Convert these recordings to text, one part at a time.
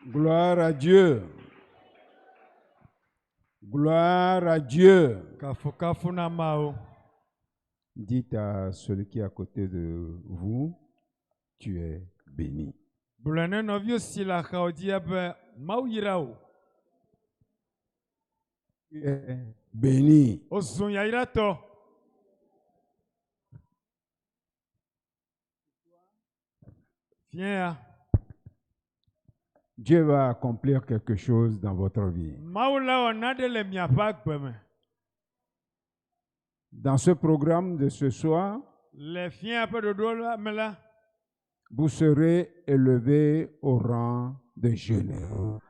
Gloire à Dieu. Gloire à Dieu. Dites à celui qui est à côté de vous, tu es béni. Tu es béni. Viens. Dieu va accomplir quelque chose dans votre vie. Dans ce programme de ce soir, vous serez élevé au rang de généraux.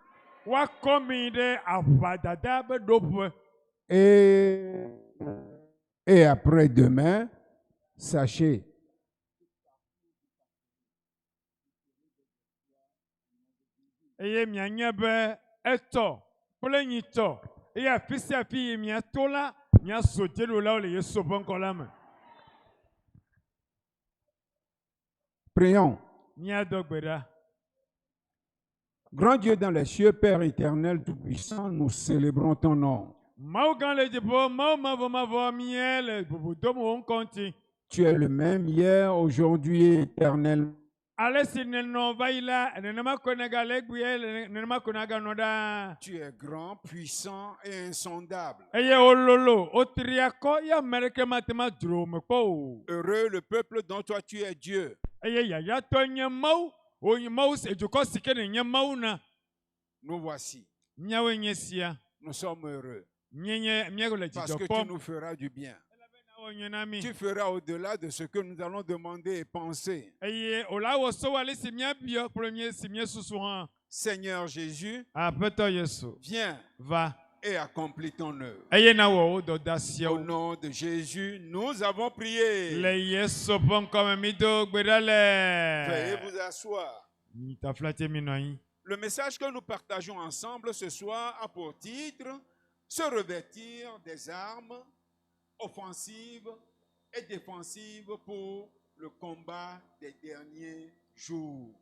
Et après-demain, sachez prions. Grand Dieu dans les cieux, Père éternel tout-puissant, nous célébrons ton nom. Tu es le même hier, aujourd'hui et éternellement. Tu es grand, puissant et insondable. Heureux le peuple dont toi tu es Dieu. Nous voici. Nous sommes heureux. Parce que tu nous feras du bien. Tu feras au-delà de ce que nous allons demander et penser. Seigneur Jésus, viens et accomplis ton œuvre. Au nom de Jésus, nous avons prié. Veuillez vous asseoir. Le message que nous partageons ensemble ce soir a pour titre « Se revêtir des armes offensives et défensives pour le combat des derniers jours. »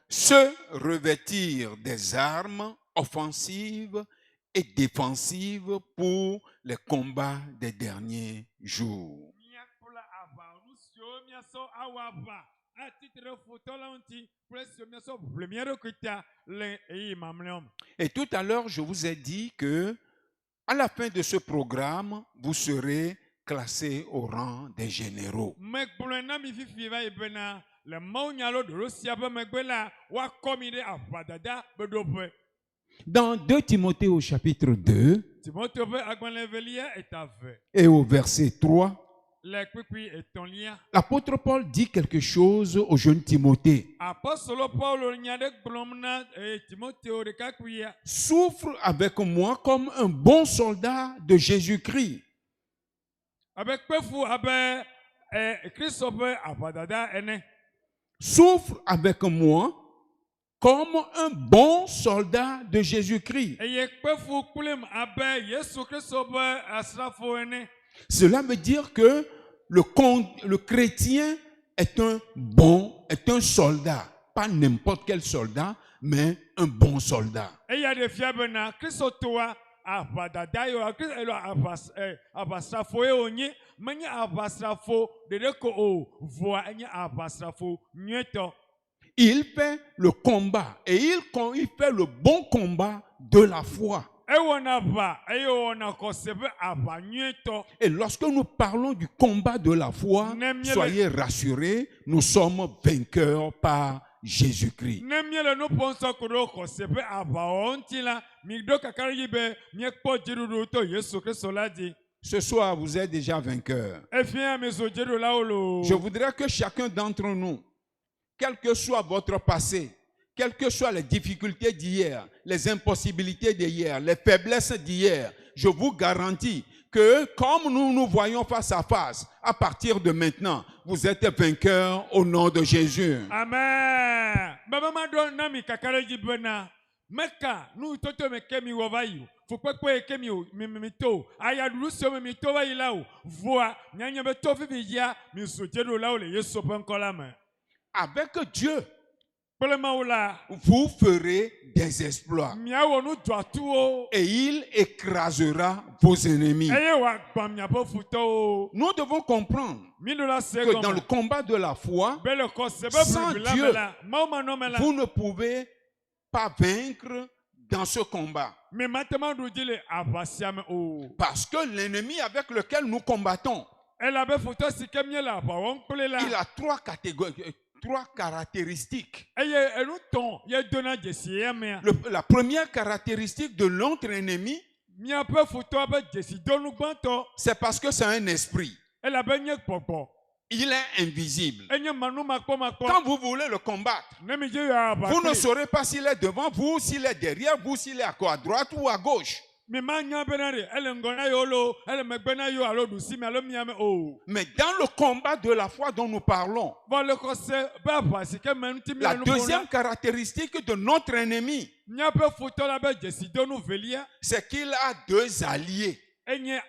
Se revêtir des armes offensives et défensives pour les combats des derniers jours. Et tout à l'heure, je vous ai dit que à la fin de ce programme, vous serez classé au rang des généraux. Dans 2 Timothée au chapitre 2 et au verset 3, l'apôtre Paul dit quelque chose au jeune Timothée. Souffre avec moi comme un bon soldat de Jésus-Christ. Souffre avec moi comme un bon soldat de Jésus-Christ. Cela veut dire que le chrétien est un soldat. Pas n'importe quel soldat, mais un bon soldat. Il fait le combat et il fait le bon combat de la foi. Et lorsque nous parlons du combat de la foi, soyez rassurés, nous sommes vainqueurs par Jésus-Christ. Ce soir, vous êtes déjà vainqueurs. Je voudrais que chacun d'entre nous, quel que soit votre passé, quelles que soient les difficultés d'hier, les impossibilités d'hier, les faiblesses d'hier, je vous garantis que comme nous nous voyons face à face, à partir de maintenant, vous êtes vainqueurs au nom de Jésus. Amen. Meka, nous toto me kemi wovayu. Faut pas que kemi o mimito. Aya lucio mimito va ilao. Voa, nyanya beto vivia, mi sotero lao le yeso penkolama. Avec Dieu, vous ferez des exploits. Et il écrasera vos ennemis. Nous devons comprendre que dans le combat de la foi, sans Dieu, vous ne pouvez pas vaincre dans ce combat. Parce que l'ennemi avec lequel nous combattons, il a trois caractéristiques. La première caractéristique de notre ennemi, c'est parce que c'est un esprit. Il est invisible. Quand vous voulez le combattre, vous ne saurez pas s'il est devant vous, s'il est derrière vous, s'il est à droite ou à gauche. Mais dans le combat de la foi dont nous parlons, la deuxième caractéristique de notre ennemi, c'est qu'il a deux alliés. Il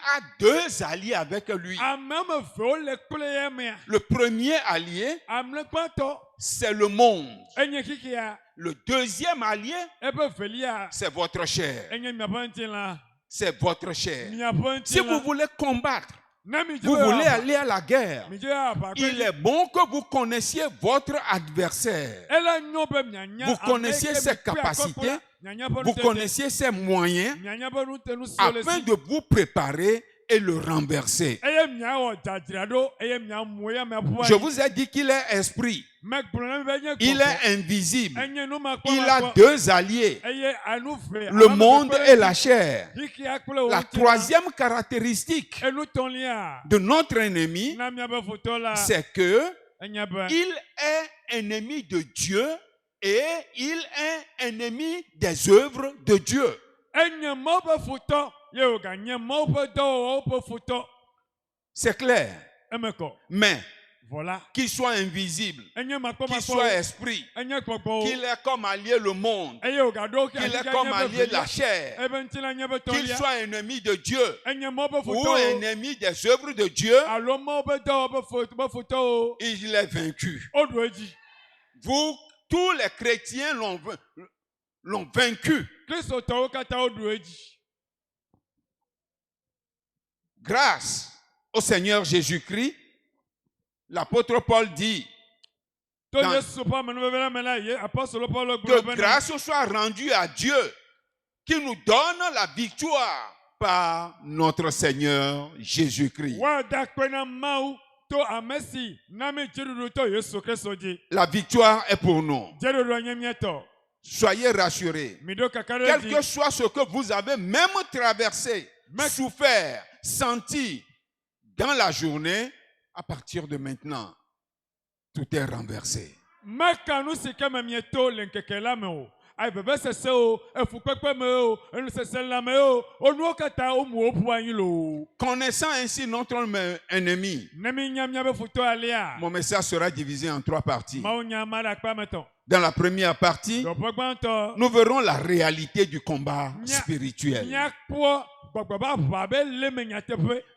a deux alliés avec lui. Le premier allié, c'est le monde. Le deuxième allié, c'est votre chair. C'est votre chair. Si vous voulez combattre, vous voulez aller à la guerre, il est bon que vous connaissiez votre adversaire. Vous connaissiez ses capacités, vous connaissiez ses moyens, afin de vous préparer et le renverser. Je vous ai dit qu'il est esprit. Il est invisible. Il a deux alliés, le monde et la chair. La troisième caractéristique de notre ennemi, c'est que il est ennemi de Dieu et il est ennemi des œuvres de Dieu. C'est clair. Mais voilà, qu'il soit invisible, qu'il soit esprit, qu'il est comme allié le monde, qu'il est comme allié la chair, qu'il soit ennemi de Dieu ou ennemi des œuvres de Dieu, il est vaincu. Vous, tous les chrétiens l'ont vaincu. Grâce au Seigneur Jésus-Christ, l'apôtre Paul dit que grâce soit rendue à Dieu qui nous donne la victoire par notre Seigneur Jésus-Christ. La victoire est pour nous. Soyez rassurés. Quel que soit ce que vous avez même traversé, souffert, senti dans la journée, à partir de maintenant, tout est renversé. Connaissant ainsi notre ennemi, mon message sera divisé en trois parties. Dans la première partie, nous verrons la réalité du combat spirituel.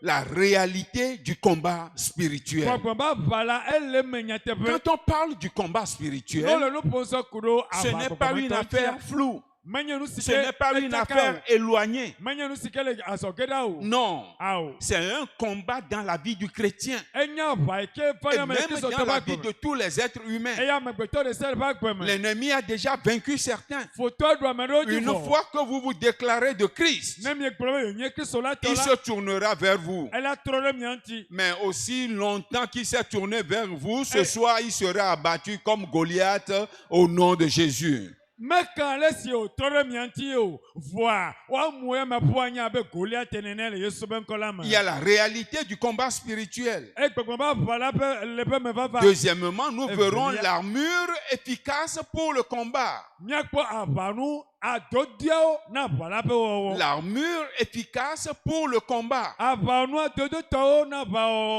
La réalité du combat spirituel. Quand on parle du combat spirituel, ce n'est pas une affaire floue. Ce n'est pas une affaire éloignée. Non, c'est un combat dans la vie du chrétien et même dans la vie de tous les êtres humains. L'ennemi a déjà vaincu certains. Une fois que vous vous déclarez de Christ, il se tournera vers vous. Mais aussi longtemps qu'il s'est tourné vers vous, ce soir il sera abattu comme Goliath au nom de Jésus. Il y a la réalité du combat spirituel. Deuxièmement, nous verrons l'armure efficace pour le combat. L'armure efficace pour le combat.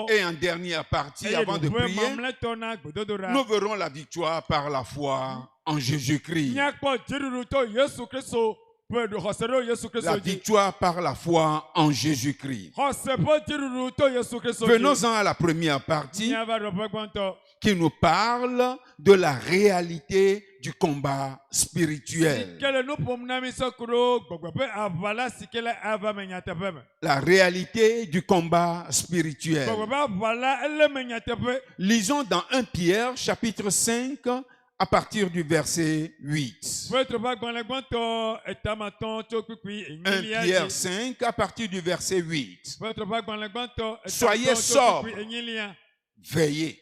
Et en dernière partie, avant de prier, nous verrons la victoire par la foi en Jésus-Christ. La victoire par la foi en Jésus-Christ. Venons-en à la première partie qui nous parle de la réalité du combat spirituel. La réalité du combat spirituel. Lisons dans 1 Pierre chapitre 5 à partir du verset 8. 1 Pierre 5 à partir du verset 8. Soyez sobres, veillez.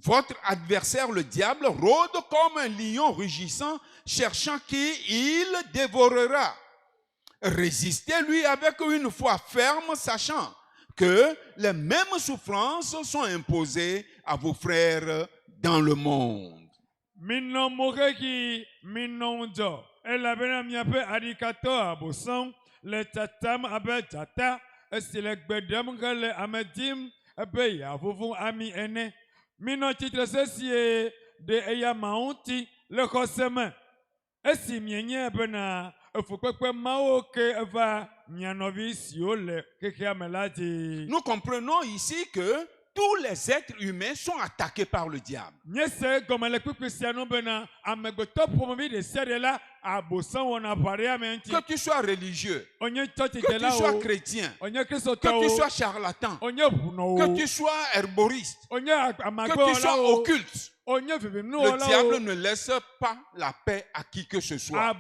Votre adversaire, le diable, rôde comme un lion rugissant, cherchant qui il dévorera. Résistez-lui avec une foi ferme, sachant que les mêmes souffrances sont imposées à vos frères dans le monde. Mino titre ceci de eya maunti le kosema esi mienye bena efukwe mao ke eva mianovi siole keke amelati. Nous comprenons ici que tous les êtres humains sont attaqués par le diable. Que tu sois religieux, que tu sois chrétien, que tu sois charlatan, que tu sois herboriste, que tu sois occulte, le diable ne laisse pas la paix à qui que ce soit.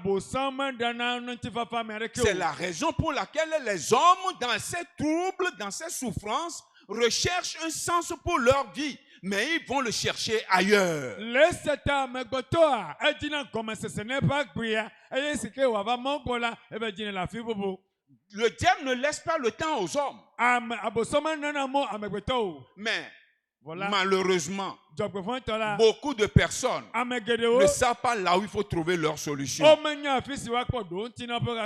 C'est la raison pour laquelle les hommes, dans ces troubles, dans ces souffrances, recherchent un sens pour leur vie, mais ils vont le chercher ailleurs. Le diable ne laisse pas le temps aux hommes. Mais malheureusement, beaucoup de personnes ne savent pas là où il faut trouver leur solution.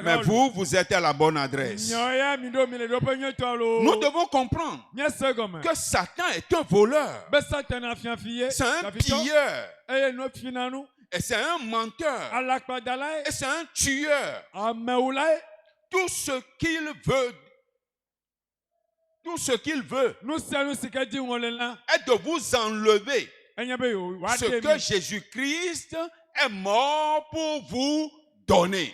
Mais vous êtes à la bonne adresse. Nous devons comprendre que Satan est un voleur. C'est un pilleur. Et c'est un menteur. Et c'est un tueur. Tout ce qu'il veut, est de vous enlever ce que Jésus-Christ est mort pour vous donner.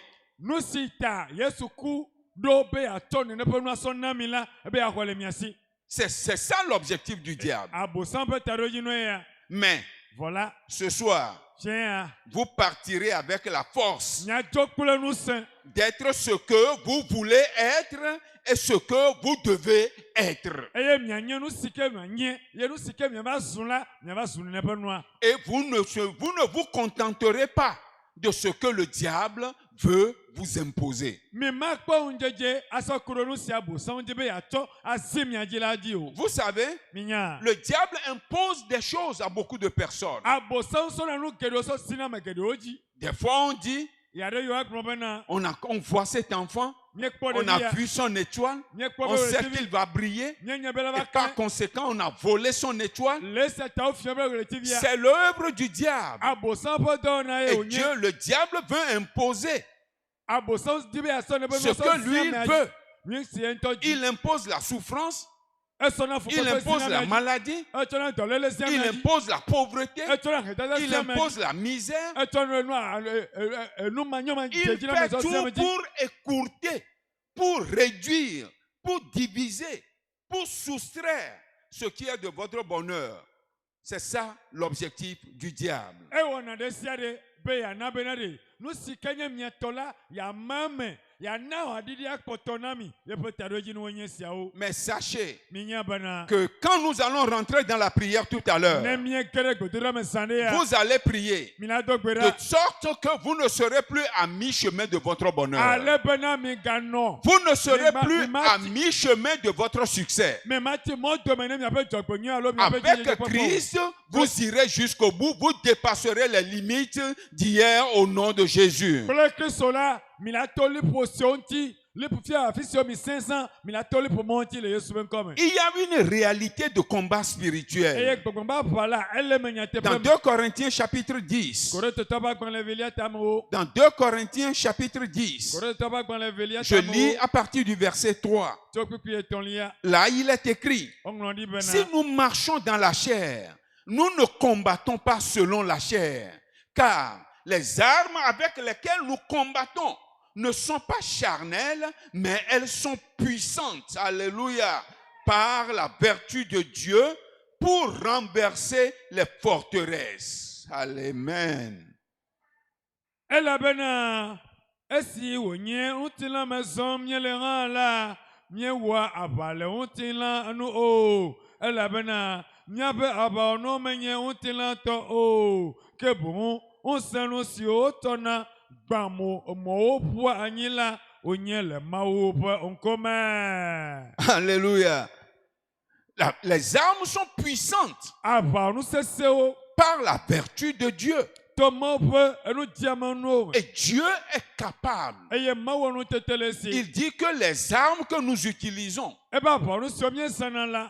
C'est ça l'objectif du diable. Mais voilà, ce soir, vous partirez avec la force d'être ce que vous voulez être et ce que vous devez être. Et vous ne vous contenterez pas de ce que le diable veut vous imposer. Vous savez, le diable impose des choses à beaucoup de personnes. Des fois on dit, on voit cet enfant, on a vu son étoile, on sait qu'il va briller, et par conséquent on a volé son étoile. C'est l'œuvre du diable. Et Dieu, le diable veut imposer ce que lui il veut. Il impose la souffrance, il impose la maladie, il impose la pauvreté, il impose la misère. Il fait tout pour écourter, pour réduire, pour diviser, pour soustraire ce qui est de votre bonheur. C'est ça l'objectif du diable. Mais sachez que quand nous allons rentrer dans la prière tout à l'heure, vous allez prier de sorte que vous ne serez plus à mi-chemin de votre bonheur. Vous ne serez plus à mi-chemin de votre succès. Avec Christ, vous irez jusqu'au bout, vous dépasserez les limites d'hier au nom de Jésus. Il y a une réalité de combat spirituel. Dans 2 Corinthiens chapitre 10. Dans 2 Corinthiens chapitre 10. Je lis à partir du verset 3. Là, il est écrit: si nous marchons dans la chair, nous ne combattons pas selon la chair, car les armes avec lesquelles nous combattons ne sont pas charnelles, mais elles sont puissantes, alléluia, par la vertu de Dieu pour renverser les forteresses. Amen. Alléluia. Les armes sont puissantes par la vertu de Dieu. Et Dieu est capable. Il dit que les armes que nous utilisons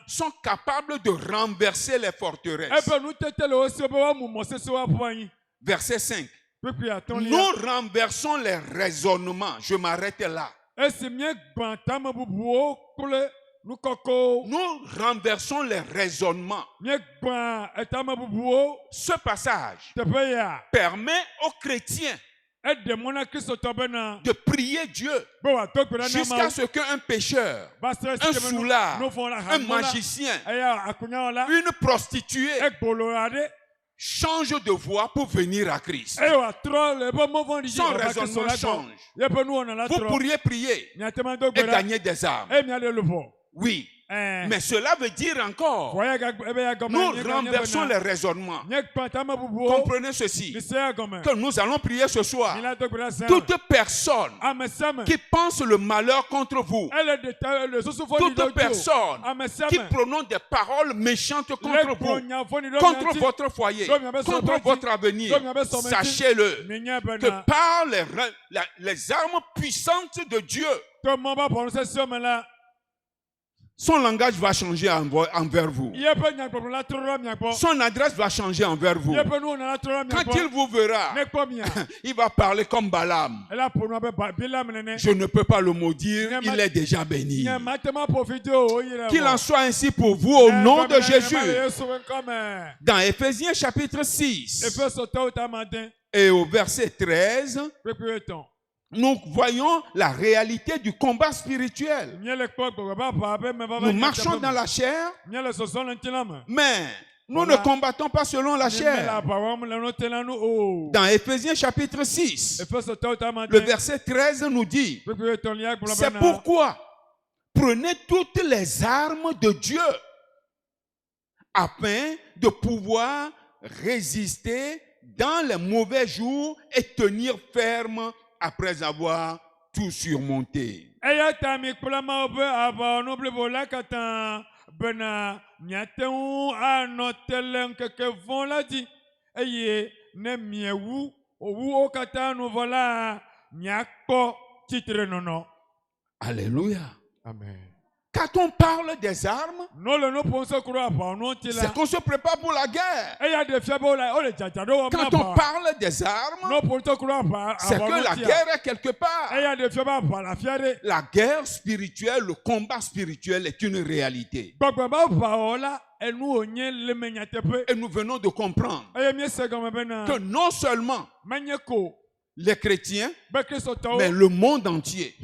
sont capables de renverser les forteresses. Verset 5. Nous renversons les raisonnements. Je m'arrête là. Nous renversons les raisonnements. Ce passage permet aux chrétiens de prier Dieu jusqu'à ce qu'un pécheur, un soulard, un magicien, une prostituée change de voie pour venir à Christ. Son raisonnement change. Vous pourriez prier et gagner des âmes. Oui. Mais cela veut dire encore, nous renversons les raisonnements. Comprenez ceci, que nous allons prier ce soir. Toute personne qui pense le malheur contre vous, toute personne qui prononce des paroles méchantes contre vous, contre votre foyer, contre votre avenir, sachez-le, que par les armes puissantes de Dieu, son langage va changer envers vous. Son adresse va changer envers vous. Quand il vous verra, il va parler comme Balaam. Je ne peux pas le maudire, il est déjà béni. Qu'il en soit ainsi pour vous au nom de Jésus. Dans Éphésiens chapitre 6 et au verset 13, nous voyons la réalité du combat spirituel. Nous marchons dans la chair, mais nous ne combattons pas selon la chair. Dans Éphésiens chapitre 6, le verset 13 nous dit: c'est pourquoi prenez toutes les armes de Dieu afin de pouvoir résister dans les mauvais jours et tenir ferme après avoir tout surmonté. Alléluia. Amen. Quand on parle des armes, c'est qu'on se prépare pour la guerre. Quand on parle des armes, c'est que la guerre est quelque part. La guerre spirituelle, le combat spirituel est une réalité. Et nous venons de comprendre que non seulement les chrétiens, mais le monde entier,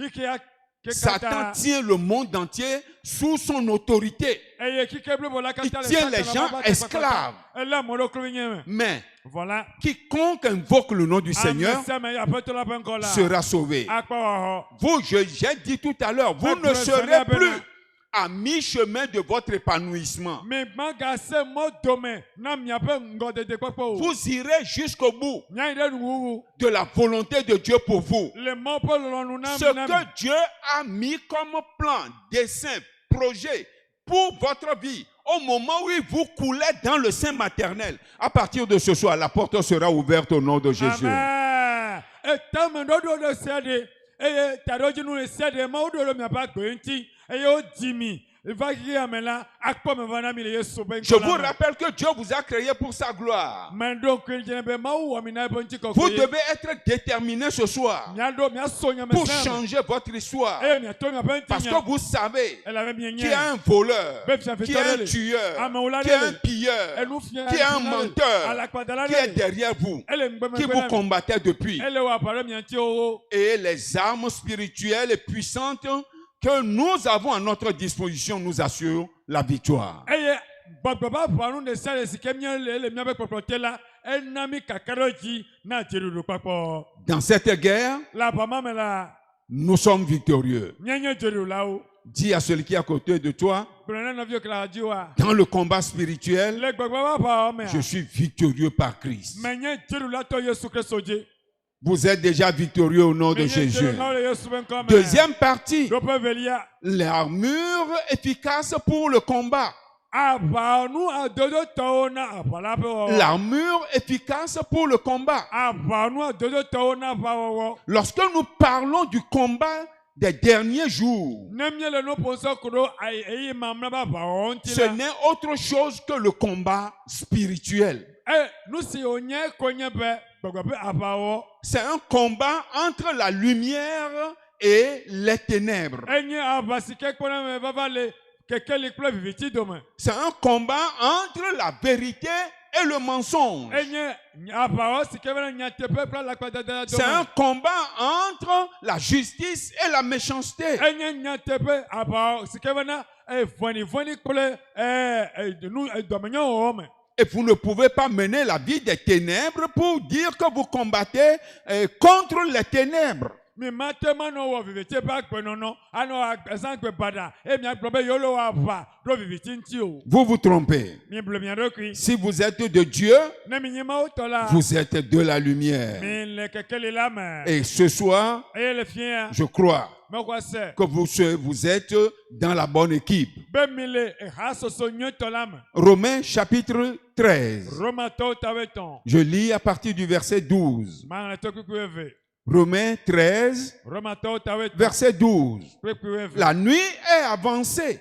Satan tient le monde entier sous son autorité. Il tient les gens esclaves. Mais quiconque invoque le nom du Seigneur sera sauvé. Vous, j'ai dit tout à l'heure, vous ne serez plus à mi-chemin de votre épanouissement. Vous irez jusqu'au bout de la volonté de Dieu pour vous. Ce que Dieu a mis comme plan, dessein, projet pour votre vie, au moment où vous coulez dans le sein maternel, à partir de ce soir, la porte sera ouverte au nom de Jésus. Je vous rappelle que Dieu vous a créé pour sa gloire. Vous devez être déterminé ce soir pour changer votre histoire. Parce que vous savez qu'il y a un voleur, qu'il y a un tueur, qu'il y a un pilleur, qu'il y a un menteur qui est derrière vous, qui vous combattait depuis. Et les armes spirituelles et puissantes que nous avons à notre disposition nous assurent la victoire. Dans cette guerre, nous sommes victorieux. Dis à celui qui est à côté de toi, dans le combat spirituel, je suis victorieux par Christ. Vous êtes déjà victorieux au nom de Jésus. Deuxième partie, l'armure efficace pour le combat. L'armure efficace pour le combat. Lorsque nous parlons du combat des derniers jours, ce n'est autre chose que le combat spirituel. C'est un combat entre la lumière et les ténèbres. C'est un combat entre la vérité et le mensonge. C'est un combat entre la justice et la méchanceté. Et vous ne pouvez pas mener la vie des ténèbres pour dire que vous combattez contre les ténèbres. Vous vous trompez. Si vous êtes de Dieu, vous êtes de la lumière. Et ce soir, je crois que vous êtes dans la bonne équipe. Romains chapitre 13. Je lis à partir du verset 12. Romains 13, verset 12. La nuit est avancée,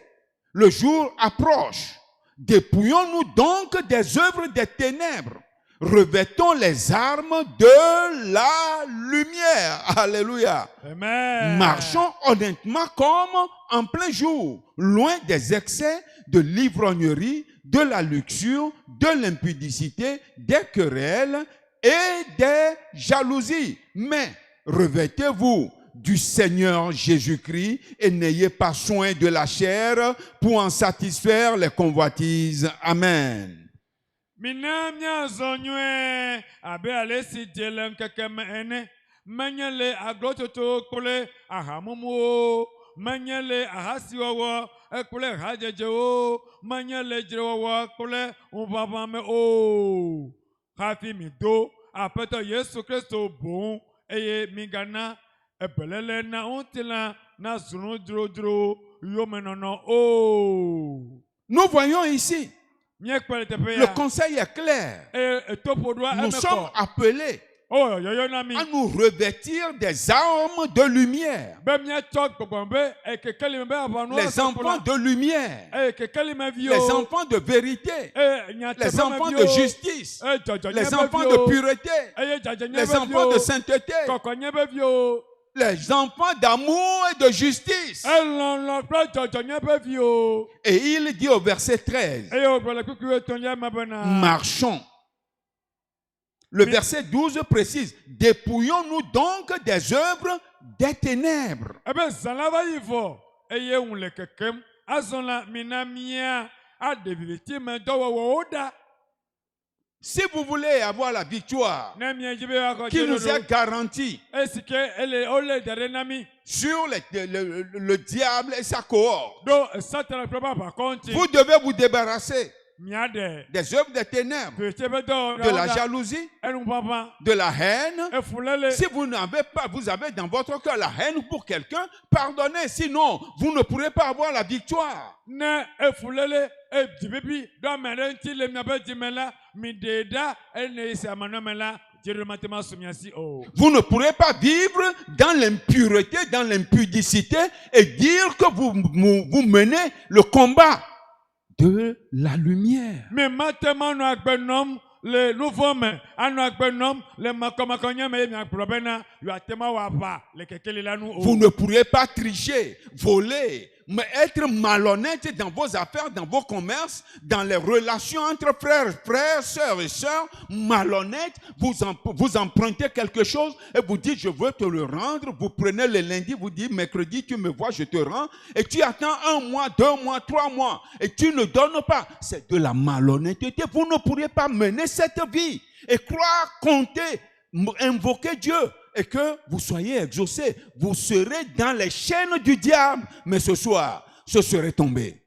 le jour approche. Dépouillons-nous donc des œuvres des ténèbres. Revêtons les armes de la lumière. Alléluia. Amen. Marchons honnêtement comme en plein jour, loin des excès de l'ivrognerie, de la luxure, de l'impudicité, des querelles et des jalousies. Mais revêtez-vous du Seigneur Jésus-Christ et n'ayez pas soin de la chair pour en satisfaire les convoitises. Amen. Nous voyons ici, le conseil est clair. Nous sommes appelés à nous revêtir des armes de lumière. Les enfants de lumière, les enfants de vérité, les enfants de justice, les enfants de pureté, les enfants de sainteté, les enfants d'amour et de justice. Et il dit au verset 13, marchons. Le verset 12 précise, dépouillons-nous donc des œuvres des ténèbres. Si vous voulez avoir la victoire qui nous est garantie sur le diable et sa cohorte, vous devez vous débarrasser des œuvres des ténèbres, de la jalousie, de la haine. Si vous n'avez pas, vous avez dans votre cœur la haine pour quelqu'un, pardonnez, sinon vous ne pourrez pas avoir la victoire. Vous ne pourrez pas vivre dans l'impureté, dans l'impudicité et dire que vous menez le combat de la lumière. Vous ne pourrez pas tricher, voler, mais être malhonnête dans vos affaires, dans vos commerces, dans les relations entre frères, sœurs et sœurs, malhonnête, vous empruntez quelque chose et vous dites je veux te le rendre, vous prenez le lundi, vous dites mercredi tu me vois, je te rends, et tu attends 1 mois, 2 mois, 3 mois, et tu ne donnes pas. C'est de la malhonnêteté. Vous ne pourrez pas mener cette vie et croire, compter, invoquer Dieu et que vous soyez exaucés. Vous serez dans les chaînes du diable, mais ce soir, ce serait tombé.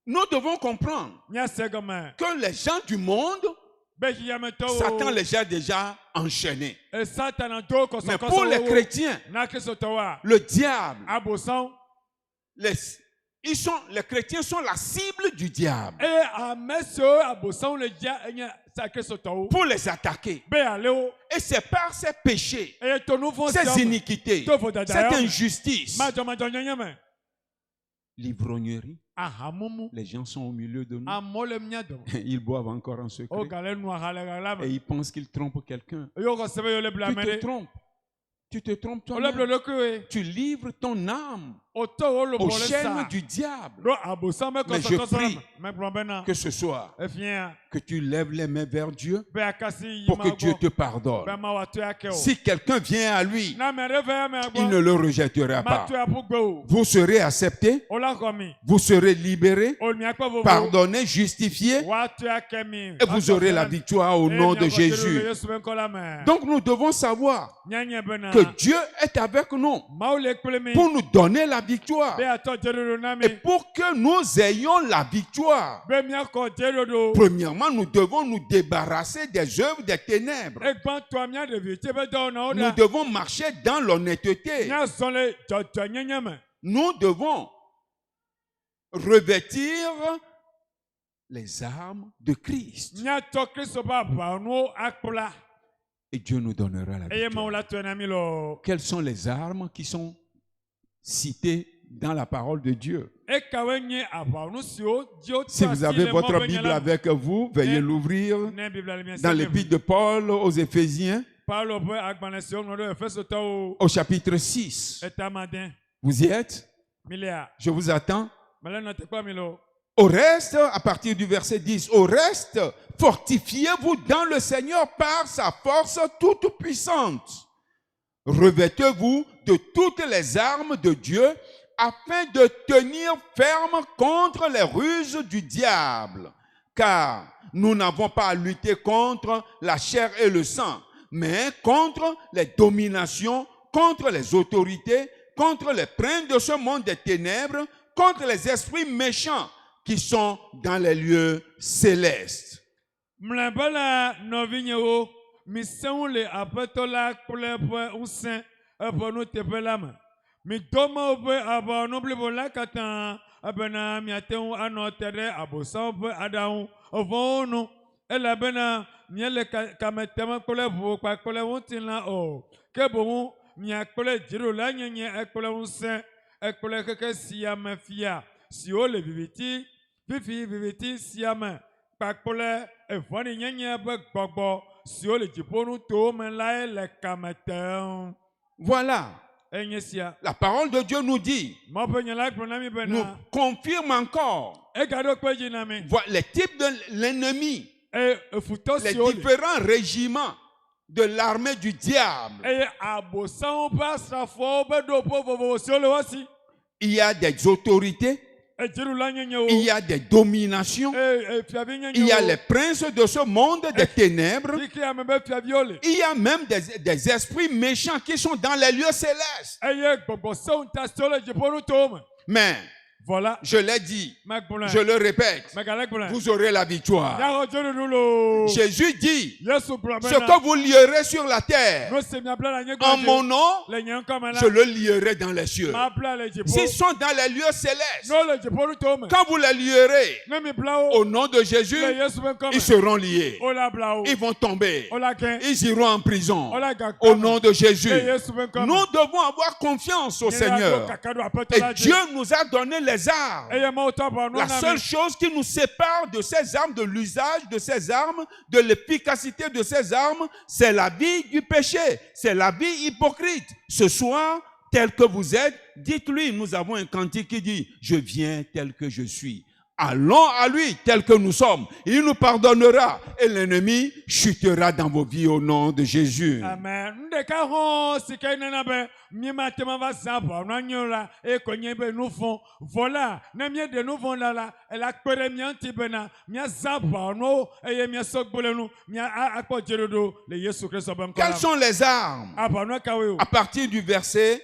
Nous devons comprendre que les gens du monde, Satan les a déjà enchaînés. Mais pour les chrétiens, le diable, les chrétiens sont la cible du diable. Pour les attaquer. Et c'est par ces péchés, ces iniquités, cette injustice, l'ivrognerie. Les gens sont au milieu de nous. Ils boivent encore en secret. Et ils pensent qu'ils trompent quelqu'un. Tu te trompes. Tu te trompes toi-même. Tu livres ton âme aux chaînes du diable. Mais je prie que ce soir, que tu lèves les mains vers Dieu pour que Dieu te pardonne. Si quelqu'un vient à lui, il ne le rejettera pas. Vous serez accepté, vous serez libéré, pardonné, justifié, et vous aurez la victoire au nom de Jésus. Donc nous devons savoir que Dieu est avec nous pour nous donner la victoire. Et pour que nous ayons la victoire, premièrement, nous devons nous débarrasser des œuvres des ténèbres. Nous devons marcher dans l'honnêteté. Nous devons revêtir les armes de Christ. Et Dieu nous donnera la victoire. Quelles sont les armes qui sont citées dans la parole de Dieu? Si vous avez votre Bible avec vous, veuillez l'ouvrir dans l'épître de Paul aux Éphésiens, au chapitre 6. Vous y êtes? Je vous attends. Au reste, à partir du verset 10, au reste, fortifiez-vous dans le Seigneur par sa force toute puissante. Revêtez-vous de toutes les armes de Dieu afin de tenir ferme contre les ruses du diable. Car nous n'avons pas à lutter contre la chair et le sang, mais contre les dominations, contre les autorités, contre les princes de ce monde des ténèbres, contre les esprits méchants qui sont dans les lieux célestes. Voilà. La parole de Dieu nous dit, nous confirme encore les types de l'ennemi, les différents régiments de l'armée du diable. Il y a des autorités, il y a des dominations, il y a les princes de ce monde des ténèbres, il y a même des esprits méchants qui sont dans les lieux célestes. Mais Voilà. Je l'ai dit, je le répète, vous aurez la victoire. Jésus dit, ce que vous lierez sur la terre, en mon nom, je le lierai dans les cieux. S'ils sont dans les lieux célestes, quand vous les lierez, au nom de Jésus, ils seront liés. Ils vont tomber. Ils iront en prison. Au nom de Jésus. Nous devons avoir confiance au Seigneur. Et Dieu nous a donné les armes. La seule chose qui nous sépare de ces armes, de l'usage de ces armes, de l'efficacité de ces armes, c'est la vie du péché. C'est la vie hypocrite. Ce soir, tel que vous êtes, dites-lui, nous avons un cantique qui dit, je viens tel que je suis. Allons à lui tel que nous sommes. Il nous pardonnera et l'ennemi chutera dans vos vies au nom de Jésus. Amen. Voilà. Quelles sont les armes? À partir du verset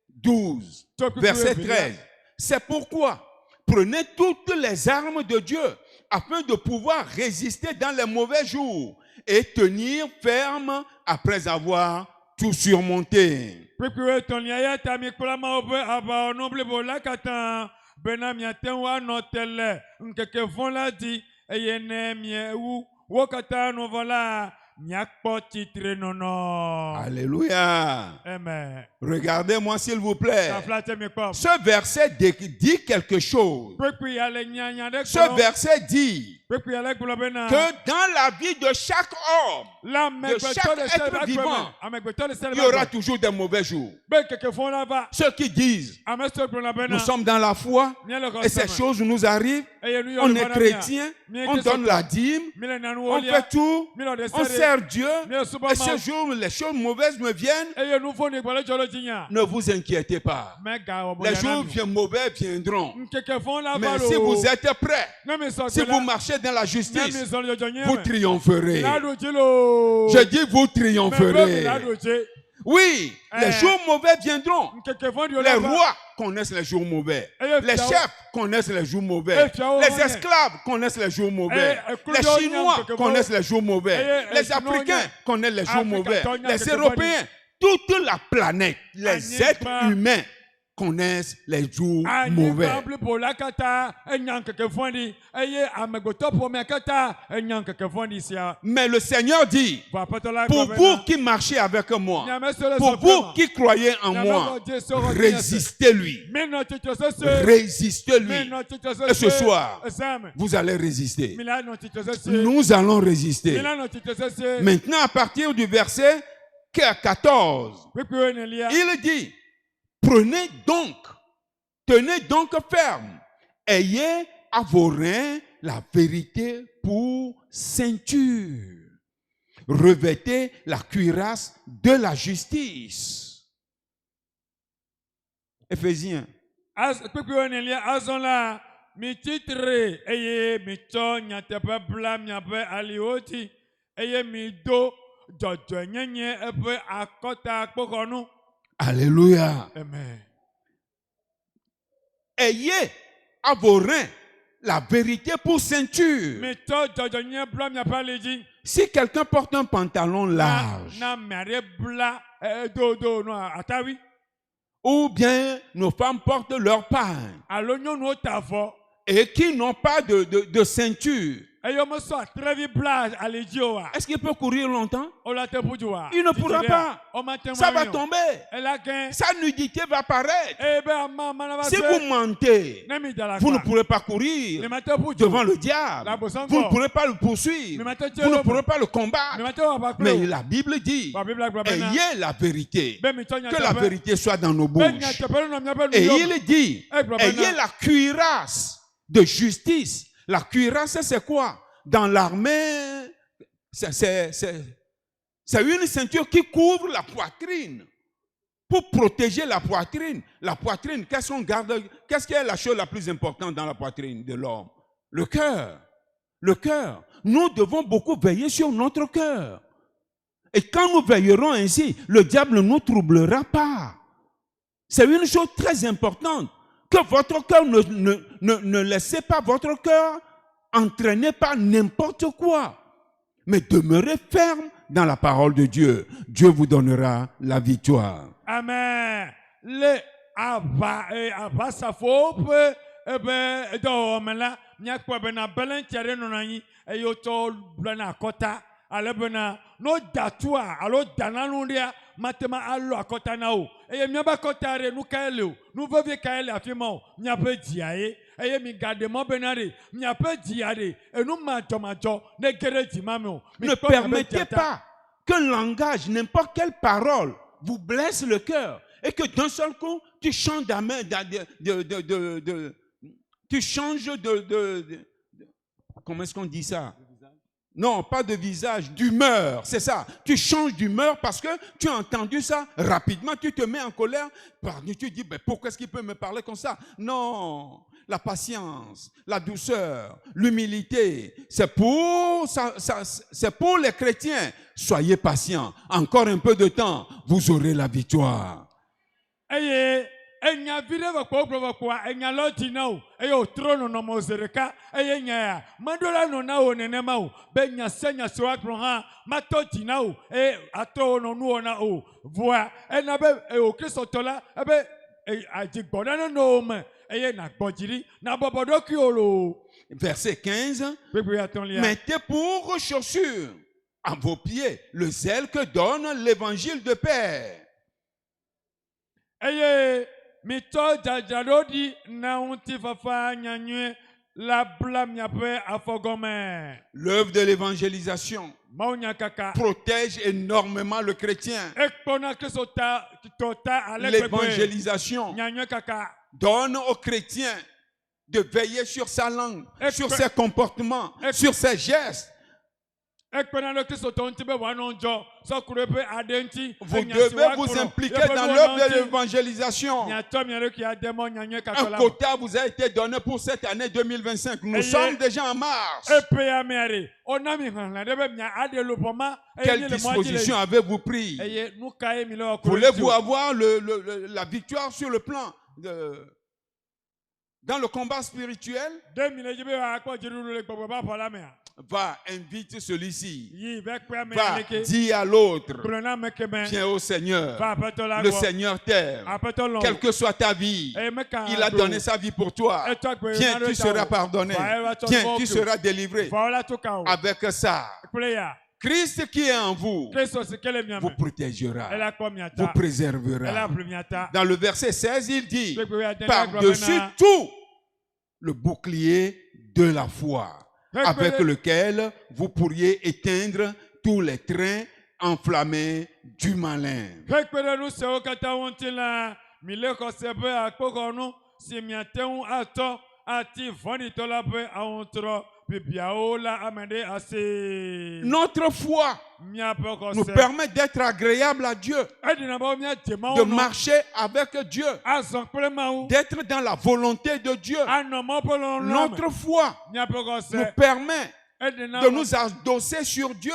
12, verset 13. C'est pourquoi prenez toutes les armes de Dieu afin de pouvoir résister dans les mauvais jours et tenir ferme après avoir tout surmonté. Alléluia. Amen. Regardez-moi s'il vous plaît. Ce verset dit quelque chose. Ce verset dit que dans la vie de chaque homme, de chaque être vivant, il y aura toujours des mauvais jours. Ceux qui disent, nous sommes dans la foi et ces choses nous arrivent, on est chrétien, on donne la dîme, on fait tout, on sert Dieu, et ce jour, les choses mauvaises me viennent. Ne vous inquiétez pas. Les jours mauvais viendront. Mais si vous êtes prêts, si vous marchez dans la justice, vous triompherez. Je dis, vous triompherez. Oui, les jours mauvais viendront. Les rois connaissent les jours mauvais. Les chefs connaissent les jours mauvais. Les esclaves connaissent les jours mauvais. Les Chinois connaissent les jours mauvais. Les Africains connaissent les jours mauvais. Les Européens, toute la planète, les êtres humains connaissent les jours mauvais. Mais le Seigneur dit, pour vous qui marchez avec moi, pour vous qui croyez en moi, résistez-lui. Résistez-lui. Et ce soir, vous allez résister. Nous allons résister. Maintenant, à partir du verset 14, il dit, tenez donc ferme, ayez à vos reins la vérité pour ceinture. Revêtez la cuirasse de la justice. Éphésiens. Alléluia. Amen. Ayez à vos reins la vérité pour ceinture. Si quelqu'un porte un pantalon large, ou bien nos femmes portent leur pagne, et qui n'ont pas de ceinture, est-ce qu'il peut courir longtemps? Il ne pourra pas. Ça va tomber. Sa nudité va apparaître. Si vous mentez, vous ne pourrez pas courir devant le diable. Vous ne pourrez pas le poursuivre. Vous ne pourrez pas le combattre. Mais la Bible dit, ayez la vérité. Que la vérité soit dans nos bouches. Et il dit, ayez la cuirasse de justice. La cuirasse, c'est quoi? Dans l'armée, c'est une ceinture qui couvre la poitrine pour protéger la poitrine. La poitrine, qu'est-ce qui est la chose la plus importante dans la poitrine de l'homme? Le cœur. Le cœur. Nous devons beaucoup veiller sur notre cœur. Et quand nous veillerons ainsi, le diable ne nous troublera pas. C'est une chose très importante. Que votre cœur ne laissez pas votre cœur entraîné par n'importe quoi, mais demeurez ferme dans la parole de Dieu. Dieu vous donnera la victoire. Amen. Le ava safope ebe do mela nya kwa bena belentiare no nanyi eyoto blana kota alebena no datua alo dananu dia matema allo akota na o eye mi ba kota re nu kaele o nu vevie kaele afima o nya pe diae eye mi gade mo benare nya pe diare enu majo ne gereji mame o. Ne permettez pas qu'un langage, n'importe quelle parole vous blesse le cœur et que d'un seul coup tu changes tu changes comment est-ce qu'on dit ça? Non, pas de visage, d'humeur, c'est ça. Tu changes d'humeur parce que tu as entendu ça rapidement, tu te mets en colère. Tu dis, ben, pourquoi est-ce qu'il peut me parler comme ça? Non, la patience, la douceur, l'humilité, c'est pour les chrétiens. Soyez patients, encore un peu de temps, vous aurez la victoire. Enya vide kwa enya loti nao eyo trono no mozereka enya mandola no nao nenema o benya senya soa ha matoti nao ato no nu ona o voa ena be o kristotola ebe ajigbona no me na gbojiri na bobodo ki olo. Verset 15. Mettez pour chaussure à vos pieds le zèle que donne l'évangile de paix. Mito jajarodi na unti fafa nyanywe la blam yape afogome. L'œuvre de l'évangélisation protège énormément le chrétien. L'évangélisation donne au chrétien de veiller sur sa langue, sur ses comportements, sur ses gestes. Vous devez vous impliquer dans l'œuvre de l'évangélisation. Un quota vous a été donné pour cette année 2025. Nous sommes déjà en mars. Quelle disposition avez-vous pris? Voulez-vous avoir la victoire sur le plan dans le combat spirituel? Va, invite celui-ci. Va, dis à l'autre. Viens au Seigneur. Le Seigneur t'aime. Quelle que soit ta vie, il a donné sa vie pour toi. Viens, tu seras pardonné. Viens, tu seras délivré. Avec ça, Christ qui est en vous vous protégera, vous préservera. Dans le verset 16, il dit, par-dessus tout, le bouclier de la foi, avec lequel vous pourriez éteindre tous les trains enflammés du malin. Notre foi nous permet d'être agréable à Dieu, de marcher avec Dieu, d'être dans la volonté de Dieu. Notre foi nous permet de nous endosser sur Dieu.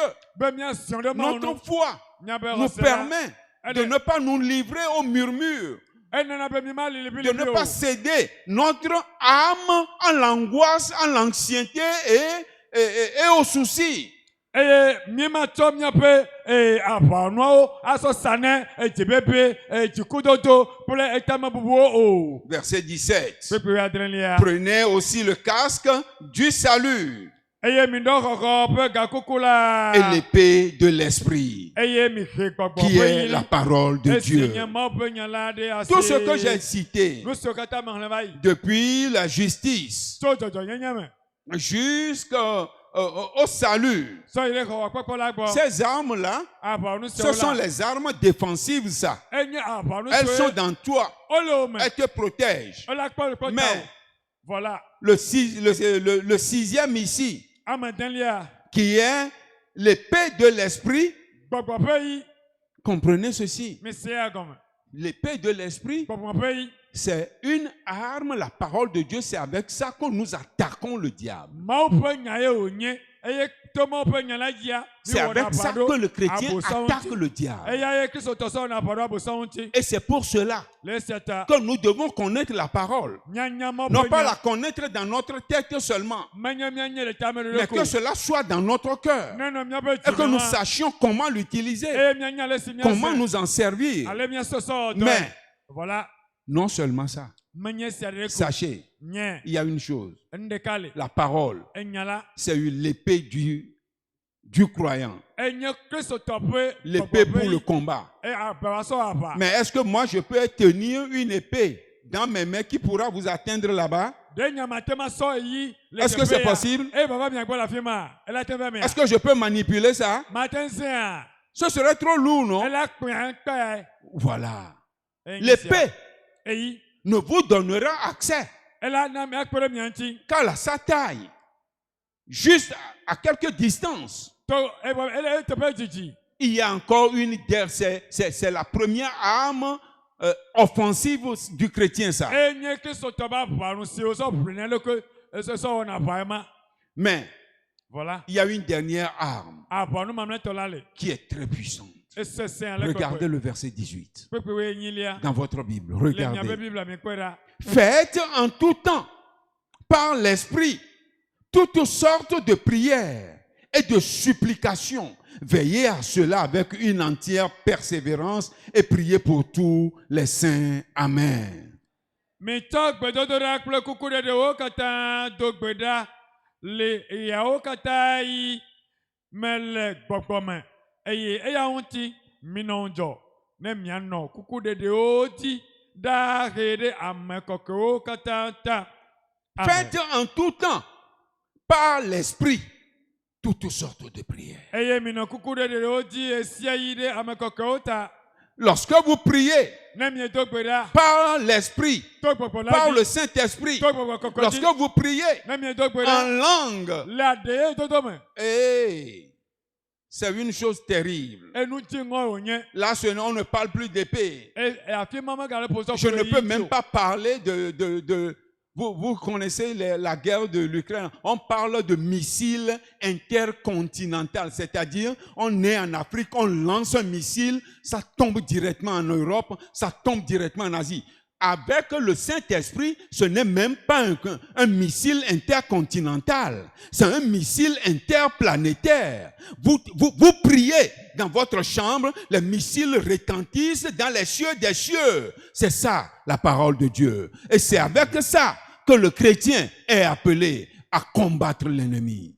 Notre foi nous permet de ne pas nous livrer aux murmures, de ne pas céder notre âme à l'angoisse, à l'anxiété et aux soucis. Verset 17. Prenez aussi le casque du salut et l'épée de l'esprit, qui est la parole de Dieu. Tout ce que j'ai cité, depuis la justice jusqu'au salut, ces armes-là, ce sont les armes défensives, ça. Elles sont dans toi. Elles te protègent. Mais voilà. Le sixième ici, qui est l'épée de l'esprit, comprenez ceci. L'épée de l'esprit c'est une arme, la parole de Dieu, c'est avec ça que nous attaquons le diable. C'est avec ça que le chrétien attaque le diable. Et c'est pour cela que nous devons connaître la parole. Non pas la connaître dans notre tête seulement, mais que cela soit dans notre cœur. Et que nous sachions comment l'utiliser, comment nous en servir. Mais non seulement ça. Sachez, il y a une chose. La parole, c'est l'épée du croyant. L'épée pour le combat. Mais est-ce que moi je peux tenir une épée dans mes mains qui pourra vous atteindre là-bas? Est-ce que c'est possible? Est-ce que je peux manipuler ça? Ce serait trop lourd, non? Voilà. L'épée ne vous donnera accès qu'à la sa taille, juste à quelques distances. Il y a encore une guerre, c'est la première arme offensive du chrétien, ça. Mais voilà, il y a une dernière arme qui est très puissante. Regardez le verset 18 dans votre Bible. Regardez. Faites en tout temps, par l'Esprit, toutes sortes de prières et de supplications. Veillez à cela avec une entière persévérance et priez pour tous les saints. Amen. Faites en tout temps, par l'Esprit, toutes sortes de prières. Lorsque vous priez par l'Esprit, par le Saint-Esprit, lorsque vous priez en langue, c'est une chose terrible. Là, on ne parle plus d'épée. Je ne peux même pas parler de vous connaissez la guerre de l'Ukraine. On parle de missiles intercontinentaux, c'est-à-dire on est en Afrique, on lance un missile, ça tombe directement en Europe, ça tombe directement en Asie. Avec le Saint-Esprit, ce n'est même pas un missile intercontinental, c'est un missile interplanétaire. Vous priez dans votre chambre, les missiles retentissent dans les cieux des cieux. C'est ça la parole de Dieu. Et c'est avec ça que le chrétien est appelé à combattre l'ennemi.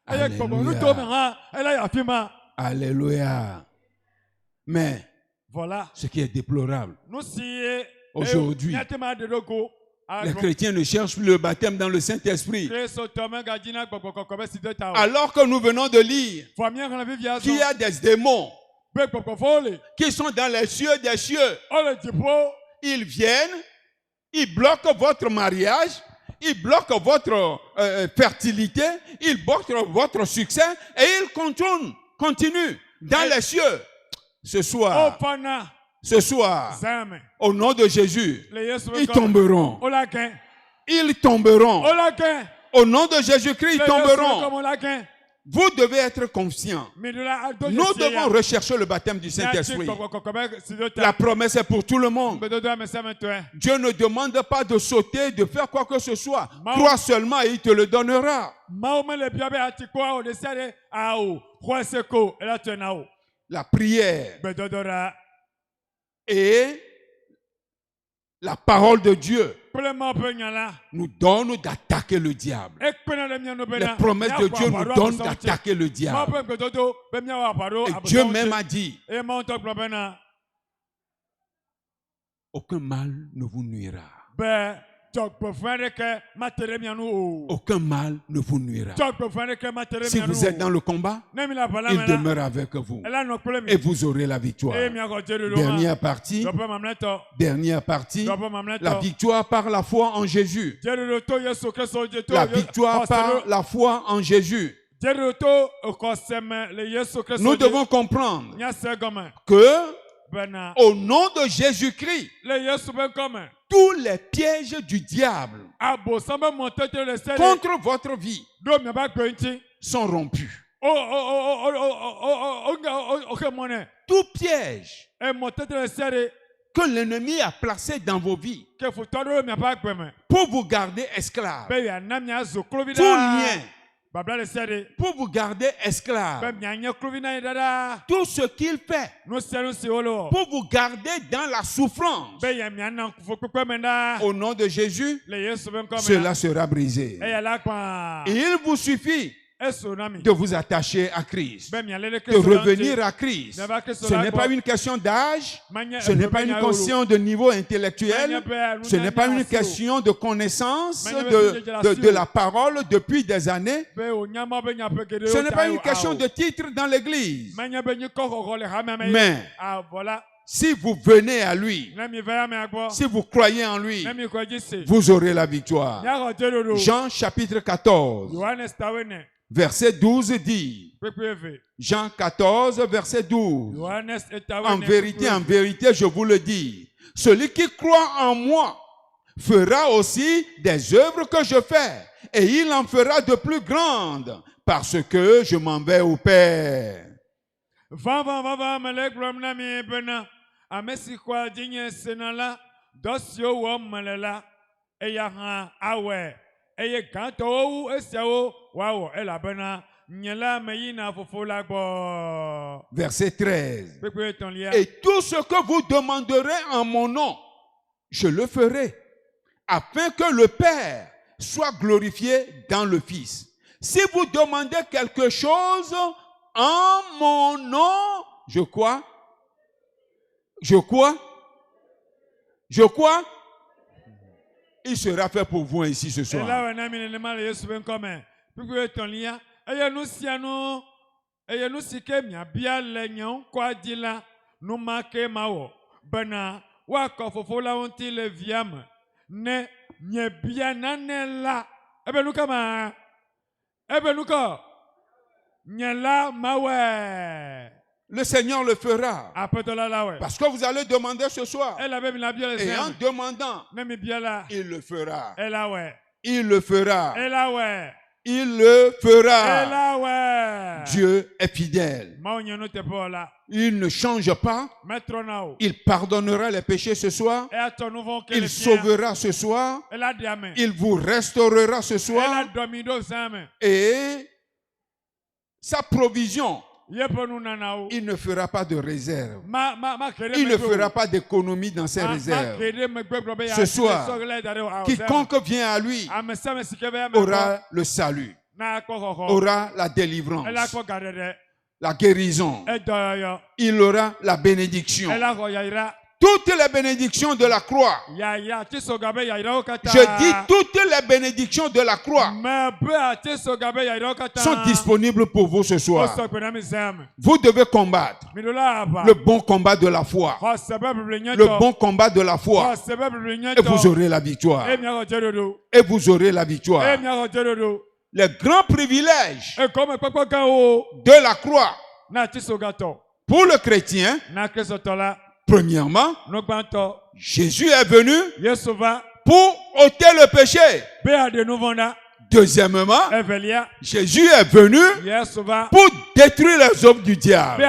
Alléluia. Alléluia. Mais voilà ce qui est déplorable. Aujourd'hui, les chrétiens ne cherchent plus le baptême dans le Saint-Esprit. Alors que nous venons de lire qu'il y a des démons qui sont dans les cieux des cieux. Ils viennent, ils bloquent votre mariage, ils bloquent votre fertilité, ils bloquent votre succès et ils continuent dans les cieux. Ce soir, au nom de Jésus, ils tomberont. Ils tomberont. Au nom de Jésus-Christ, ils tomberont. Vous devez être conscient. Nous devons rechercher le baptême du Saint-Esprit. La promesse est pour tout le monde. Dieu ne demande pas de sauter, de faire quoi que ce soit. Crois seulement et il te le donnera. La prière et la parole de Dieu nous donne d'attaquer le diable. Les promesses de Dieu nous donnent d'attaquer le diable. Et Dieu même a dit, aucun mal ne vous nuira. aucun mal ne vous nuira. Si vous êtes dans le combat, il demeure avec vous et vous aurez la victoire. Dernière partie, la victoire par la foi en Jésus. La victoire par la foi en Jésus. Nous devons comprendre que au nom de Jésus-Christ, tous les pièges du diable contre votre vie sont rompus. Tout piège que l'ennemi a placé dans vos vies pour vous garder esclaves, tout lien pour vous garder esclave, tout ce qu'il fait pour vous garder dans la souffrance, au nom de Jésus, cela sera brisé. Il vous suffit de vous attacher à Christ, de revenir à Christ. Ce n'est pas une question d'âge, ce n'est pas une question de niveau intellectuel, ce n'est pas une question de connaissance de la parole depuis des années, ce n'est pas une question de titre dans l'église. Mais si vous venez à lui, si vous croyez en lui, vous aurez la victoire. Jean chapitre 14. Verset 12 dit, Jean 14, verset 12, en vérité, je vous le dis, celui qui croit en moi fera aussi des œuvres que je fais, et il en fera de plus grandes, parce que je m'en vais au Père. Verset 13. Et tout ce que vous demanderez en mon nom, je le ferai, afin que le Père soit glorifié dans le Fils. Si vous demandez quelque chose en mon nom, je crois, il sera fait pour vous ici ce soir. Le Seigneur le fera. Parce que vous allez demander ce soir. Et en demandant, il le fera. Il le fera. Il le fera. Dieu est fidèle. Il ne change pas. Il pardonnera les péchés ce soir. Il sauvera ce soir. Il vous restaurera ce soir. Et sa provision, il ne fera pas de réserve. Il ne fera pas d'économie dans ses réserves. Ce soir, quiconque vient à lui aura le salut, aura la délivrance, la guérison. Il aura la bénédiction. Toutes les bénédictions de la croix. Je dis toutes les bénédictions de la croix sont disponibles pour vous ce soir. Vous devez combattre le bon combat de la foi. Le bon combat de la foi. Et vous aurez la victoire. Et vous aurez la victoire. Le grand privilège de la croix pour le chrétien. Premièrement, Jésus est venu pour ôter le péché. Deuxièmement, Jésus est venu pour détruire les œuvres du diable.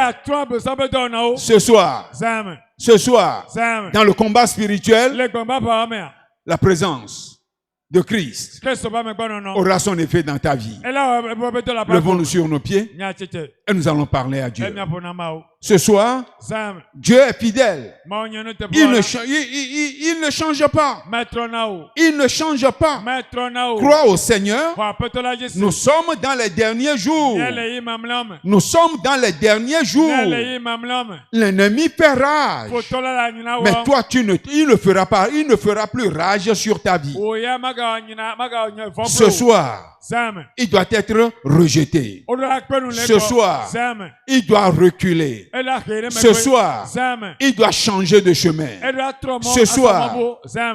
Ce soir, dans le combat spirituel, la présence de Christ aura son effet dans ta vie. Levons-nous sur nos pieds et nous allons parler à Dieu. Ce soir, Dieu est fidèle. Il ne change pas. Il ne change pas. Crois au Seigneur. Nous sommes dans les derniers jours. Nous sommes dans les derniers jours. L'ennemi fait rage. Mais toi, il ne fera pas. Il ne fera plus rage sur ta vie. Ce soir, il doit être rejeté. Ce soir, il doit reculer. Ce soir, il doit changer de chemin. Ce soir,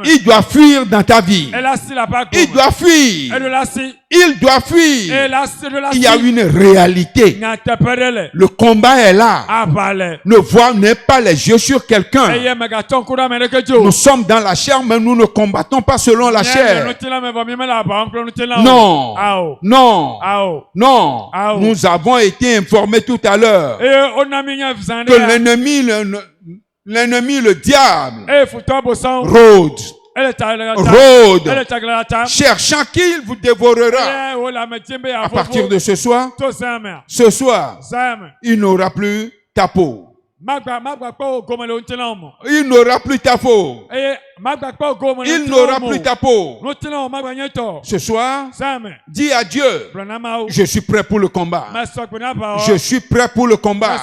il doit fuir dans ta vie. Il doit fuir. Il doit fuir. Il y a une réalité. Le combat est là. Ne pas les yeux sur quelqu'un. Nous sommes dans la chair, mais nous ne combattons pas selon la chair. Non. Non. Non. Nous avons été informés tout à l'heure que l'ennemi, le diable, rôde, cherchant qui il vous dévorera. À partir de ce soir, il n'aura plus ta peau. Il n'aura plus ta peau. Il n'aura plus ta peau. Ce soir, dis à Dieu, je suis prêt pour le combat. Je suis prêt pour le combat.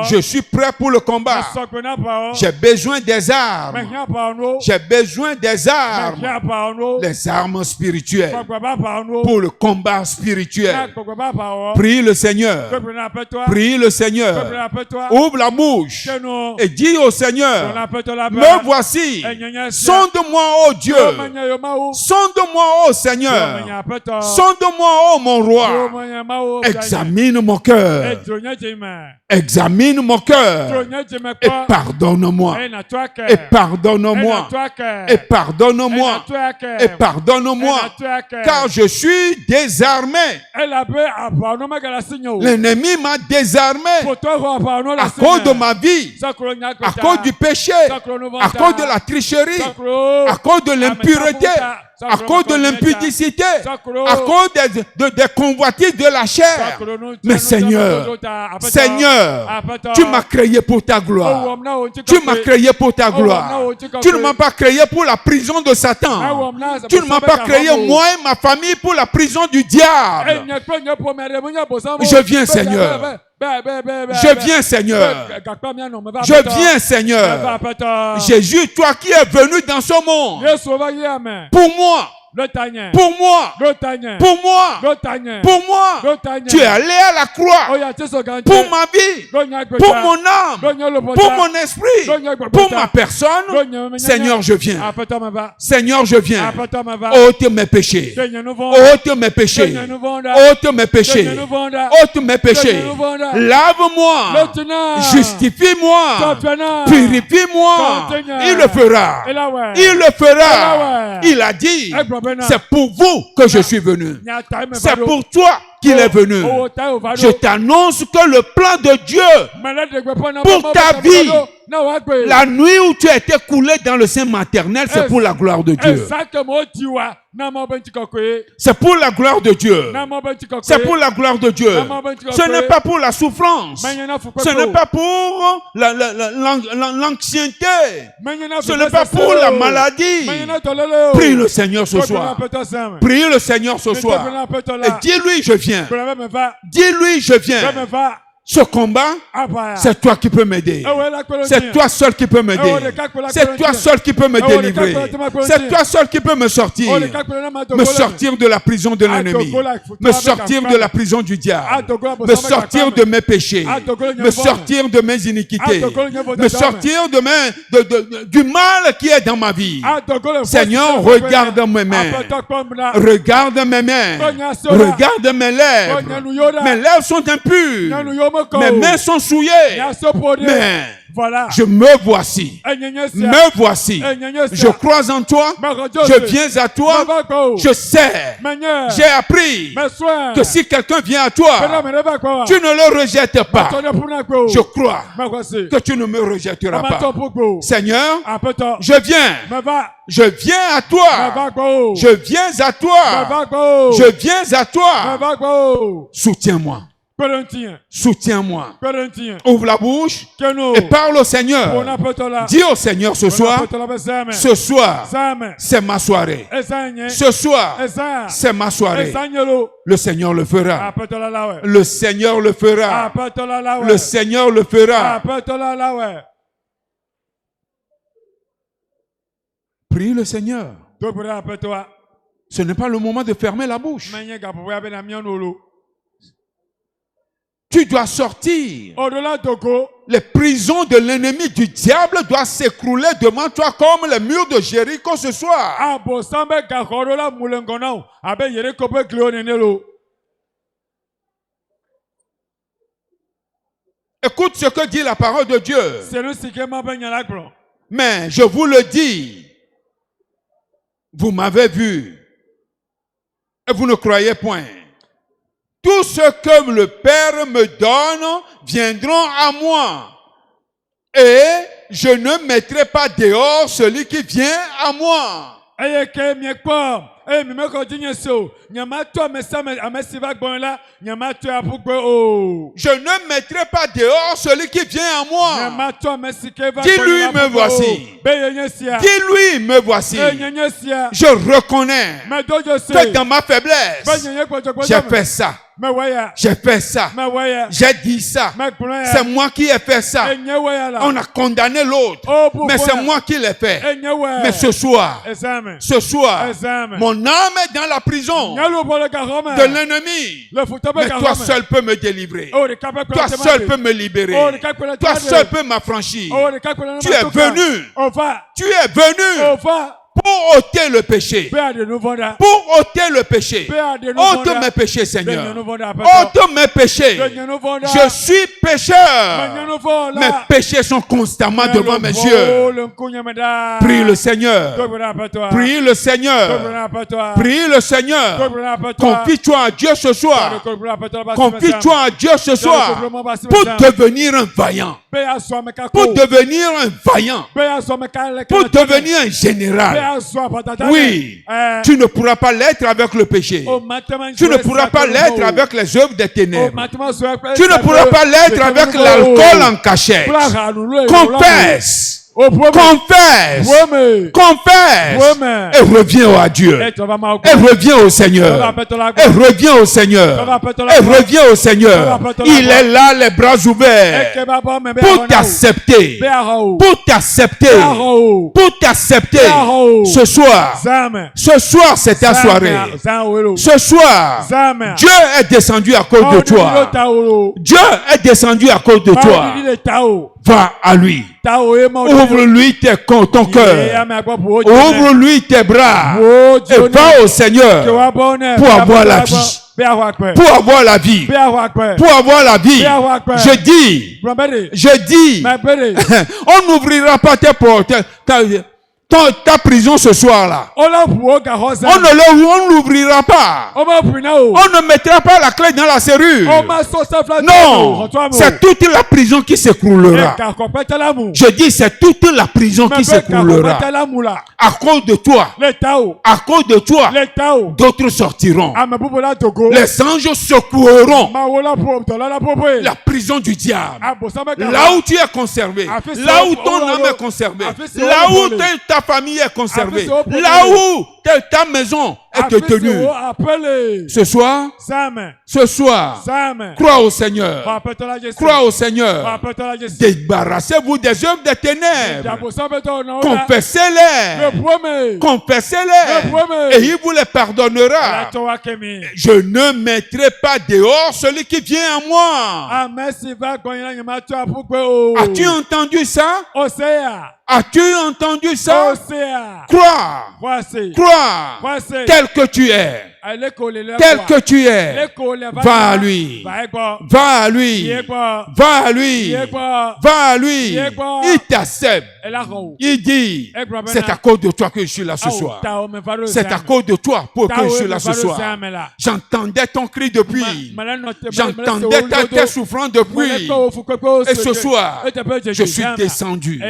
Je suis prêt pour le combat. J'ai besoin des armes. J'ai besoin des armes. Les armes spirituelles. Pour le combat spirituel. Prie le Seigneur. Prie le Seigneur. Ouvre la bouche et dis au Seigneur, me voici. Sonde-moi, ô Dieu. Sonde-moi, ô Seigneur. Sonde-moi, ô mon roi. Examine mon cœur. Examine mon cœur. Et pardonne-moi. Et pardonne-moi. Et pardonne-moi. Et pardonne-moi. Car je suis désarmé. L'ennemi m'a désarmé. À cause de ma vie, à cause du péché, à cause de la tricherie, à cause de l'impureté, à cause de l'impudicité, à cause des convoitises de la chair. Mais Seigneur, tu m'as créé pour ta gloire. Tu m'as créé pour ta gloire. Tu ne m'as pas créé pour la prison de Satan. Tu ne m'as pas créé, moi et ma famille, pour la prison du diable. Je viens, Seigneur. Je viens, Seigneur. Je viens, Seigneur. Jésus, toi qui es venu dans ce monde, pour moi, pour moi, pour moi, pour moi, tu es allé à la croix pour ma vie, pour mon âme, pour mon esprit, pour ma personne. Seigneur, je viens. Seigneur, je viens. Ôte mes péchés. Ôte mes péchés. Ôte mes péchés. Ôte mes péchés. Lave-moi. Justifie-moi. Purifie-moi. Il le fera. Il le fera. Il a dit, c'est pour vous que je suis venu. C'est pour toi qu'il est venu. Je t'annonce que le plan de Dieu pour ta vie, la nuit où tu as été coulé dans le sein maternel, c'est pour la gloire de Dieu. C'est pour la gloire de Dieu. C'est pour la gloire de Dieu. Ce n'est pas pour la souffrance. Ce n'est pas pour l'anxiété. Ce n'est pas pour la maladie. Prie le Seigneur ce soir. Prie le Seigneur ce soir. Et dis-lui, je viens. Dis-lui, je viens. Ce combat, c'est toi qui peux m'aider. C'est toi seul qui peux m'aider. C'est toi seul qui peux me délivrer. C'est toi seul qui peux me sortir. Me sortir de la prison de l'ennemi. Me sortir de la prison du diable. Me sortir de mes péchés. Me sortir de mes iniquités. Me sortir du mal qui est dans ma vie. Seigneur, regarde mes mains. Regarde mes mains. Regarde mes lèvres. Mes lèvres sont impures. Mes mains sont souillées. Mais voilà. Je me voici. Me voici. Je crois en toi. Je viens à toi. Je sais. J'ai appris que si quelqu'un vient à toi, tu ne le rejettes pas. Je crois que tu ne me rejetteras pas. Seigneur, je viens. Je viens à toi. Je viens à toi. Je viens à toi. Soutiens-moi. Soutiens-moi. Ouvre la bouche et parle au Seigneur. Dis au Seigneur ce soir, c'est ma soirée. Ce soir, c'est ma soirée. Le Seigneur le fera. Le Seigneur le fera. Le Seigneur le fera. Prie le Seigneur. Ce n'est pas le moment de fermer la bouche. Tu dois sortir. Les prisons de l'ennemi du diable doivent s'écrouler devant toi comme les murs de Jéricho ce soir. Écoute ce que dit la parole de Dieu. Mais je vous le dis, vous m'avez vu et vous ne croyez point. Tout ce que le Père me donne viendront à moi. Et je ne mettrai pas dehors celui qui vient à moi. Je ne mettrai pas dehors celui qui vient à moi. Dis-lui, me voici. Dis-lui, me voici. Je reconnais que dans ma faiblesse, j'ai fait ça. J'ai fait ça. J'ai dit ça. C'est moi qui ai fait ça. On a condamné l'autre. Mais c'est moi qui l'ai fait. Mais ce soir, mon âme est dans la prison de l'ennemi. Mais toi seul peux me délivrer. Toi seul peux me libérer. Toi seul peux m'affranchir. Tu es venu. Tu es venu. Pour ôter le péché. Pour ôter le péché. Ôte mes péchés, Seigneur. Ôte mes péchés. Je suis pécheur. Mes péchés sont constamment devant mes yeux. Prie le Seigneur. Prie le Seigneur. Prie le Seigneur. Confie-toi à Dieu ce soir. Confie-toi à Dieu ce soir. Pour devenir un vaillant. Pour devenir un vaillant. Pour devenir un général. Oui, tu ne pourras pas l'être avec le péché. Tu ne pourras pas l'être avec les œuvres des ténèbres. Tu ne pourras pas l'être avec l'alcool en cachette. Confesse. Confesse, confesse, et reviens à Dieu, et reviens au Seigneur, et reviens au Seigneur, et reviens au Seigneur. Il est là, les bras ouverts, pour t'accepter, pour t'accepter, pour t'accepter. Ce soir, c'est ta soirée. Ce soir, Dieu est descendu à cause de toi. Dieu est descendu à cause de toi. Va à lui. Ouvre-lui ton cœur. Ouvre-lui tes bras. Et va au Seigneur pour avoir la vie. Pour avoir la vie. Pour avoir la vie. Je dis, on n'ouvrira pas tes portes. Ta prison ce soir-là. On ne l'ouvrira pas. On ne mettra pas la clé dans la serrure. Non, c'est toute la prison qui s'écroulera. Je dis, c'est toute la prison qui s'écroulera. À cause de toi. À cause de toi. D'autres sortiront. Les anges secoueront la prison du diable. Là où tu es conservé. Là où ton âme est conservée. Là où ta famille est conservée. Là où ta maison est détenue. Ce soir, crois au Seigneur. Crois au Seigneur. Débarrassez-vous des œuvres des ténèbres. Confessez-les. Confessez-les. Et il vous les pardonnera. Je ne mettrai pas dehors celui qui vient à moi. As-tu entendu ça? As-tu entendu ça? Crois. Tel que tu es. Tel que tu es. Va à lui. Va à lui. Va à lui. Va à lui. Il t'accepte. Il dit, c'est à cause de toi que je suis là ce soir. C'est à cause de toi pour que je suis là ce soir. J'entendais ton cri depuis. J'entendais tes souffrances depuis. Et ce soir, je suis descendu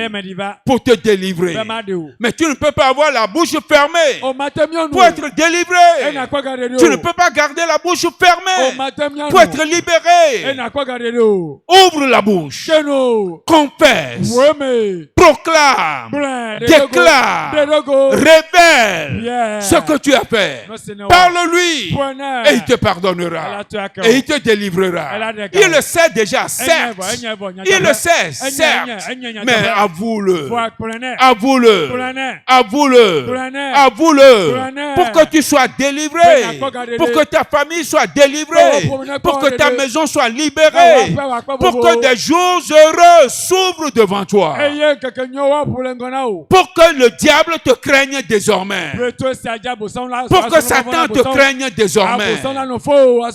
pour te délivrer. Mais tu ne peux pas avoir la bouche fermée pour être délivré. Tu ne peux pas garder la bouche fermée pour être libéré. Ouvre la bouche. Confesse. Proclame. Déclare. Révèle ce que tu as fait. Parle-lui. Et il te pardonnera. Et il te délivrera. Il le sait déjà, certes. Il le sait, certes. Mais avoue-le. Avoue-le. Avoue-le. Avoue-le. Pour que tu sois délivré. Pour que ta famille soit délivrée. Pour que ta maison soit libérée. Pour que des jours heureux s'ouvrent devant toi. Pour que le diable te craigne désormais. Pour que Satan te craigne désormais.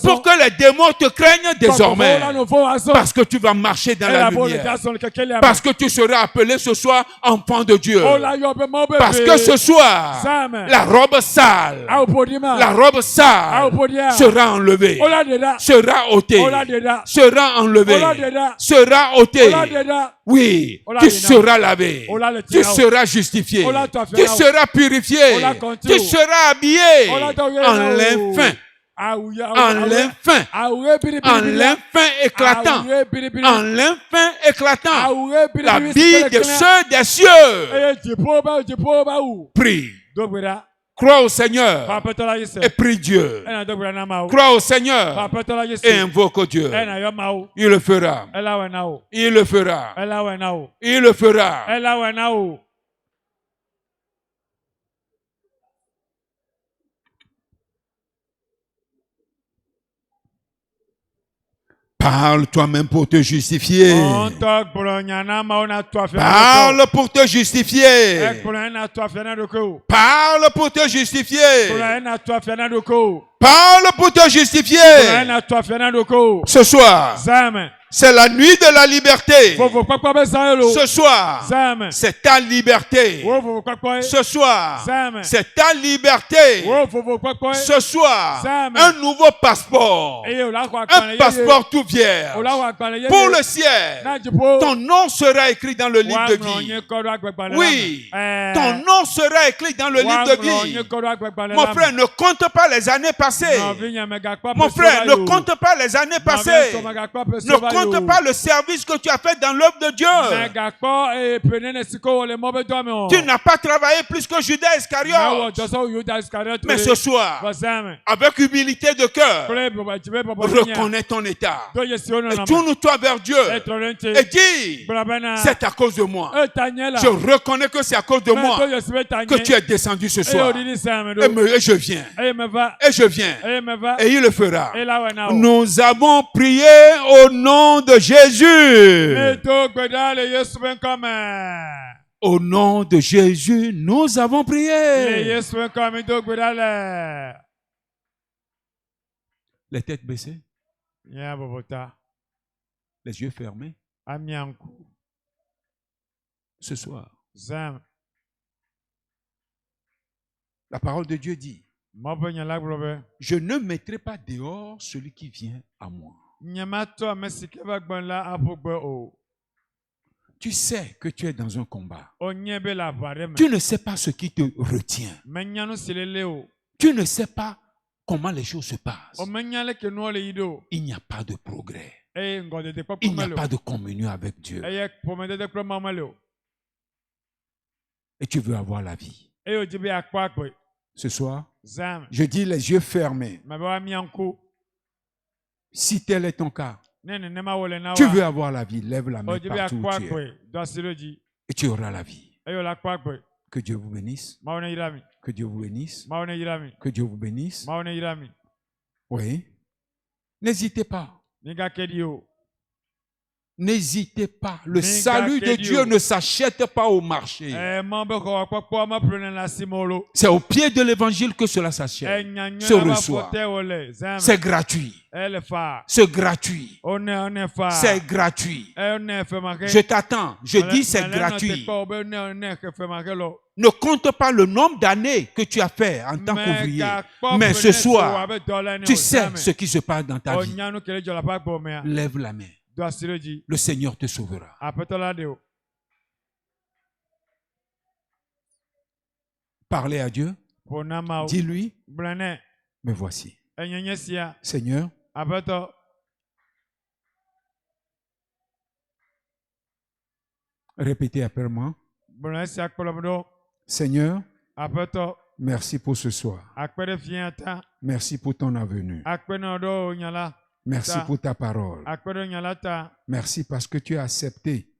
Pour que les démons te craignent désormais. Parce que tu vas marcher dans la lumière. Parce que tu seras appelé ce soir enfant de Dieu. Parce que ce soir, la robe sale sera enlevée, sera ôtée, sera enlevée, sera ôtée. Oui, tu seras lavé, tu seras justifié, tu seras purifié, tu seras habillé en lin fin. En lin fin, en lin fin éclatant, en lin fin éclatant, la vie de ceux des cieux. Prie. Crois au Seigneur et prie Dieu. Crois au Seigneur et invoque Dieu. Il le fera. Il le fera. Il le fera. Parle toi-même pour te justifier. Parle pour te justifier. Parle pour te justifier. Parle pour te justifier. Ce soir, c'est la nuit de la liberté. Ce soir, c'est ta liberté. Ce soir, c'est ta liberté. Ce soir, un nouveau passeport. Un passeport tout vierge. Pour le ciel, ton nom sera écrit dans le livre de vie. Oui, ton nom sera écrit dans le livre de vie. Mon frère, ne compte pas les années passées. Mon frère, ne compte pas les années passées. Ne compte pas le service que tu as fait dans l'œuvre de Dieu. Tu n'as pas travaillé plus que Judas Iscariote. Mais ce soir, avec humilité de cœur, reconnais ton état. Et tourne-toi vers Dieu. Et dis, c'est à cause de moi. Je reconnais que c'est à cause de moi que tu es descendu ce soir. Et je viens. Et je viens. Et il le fera. Nous avons prié au nom de Jésus. Au nom de Jésus, nous avons prié. Les têtes baissées. Les yeux fermés. Ce soir, la parole de Dieu dit, je ne mettrai pas dehors celui qui vient à moi. Tu sais que tu es dans un combat. Tu ne sais pas ce qui te retient. Tu ne sais pas comment les choses se passent. Il n'y a pas de progrès. Il n'y a pas de communion avec Dieu. Et tu veux avoir la vie. Ce soir, je dis les yeux fermés. Si tel est ton cas, tu veux avoir la vie, lève la main partout où tu es. Et tu auras la vie. Que Dieu vous bénisse. Que Dieu vous bénisse. Que Dieu vous bénisse. Oui. N'hésitez pas. N'hésitez pas. Le salut de Dieu ne s'achète pas au marché. C'est au pied de l'évangile que cela s'achète. Se reçoit. C'est gratuit. C'est gratuit. C'est gratuit. Je t'attends. Je dis c'est gratuit. Ne compte pas le nombre d'années que tu as fait en tant qu'ouvrier. Mais ce soir, tu sais ce qui se passe dans ta vie. Lève la main. Le Seigneur te sauvera. Parlez à Dieu. Dis-lui Me voici. Seigneur, répétez après moi. Seigneur, merci pour ce soir. Merci pour ton avenue. Merci pour ta parole. Merci parce que tu as accepté.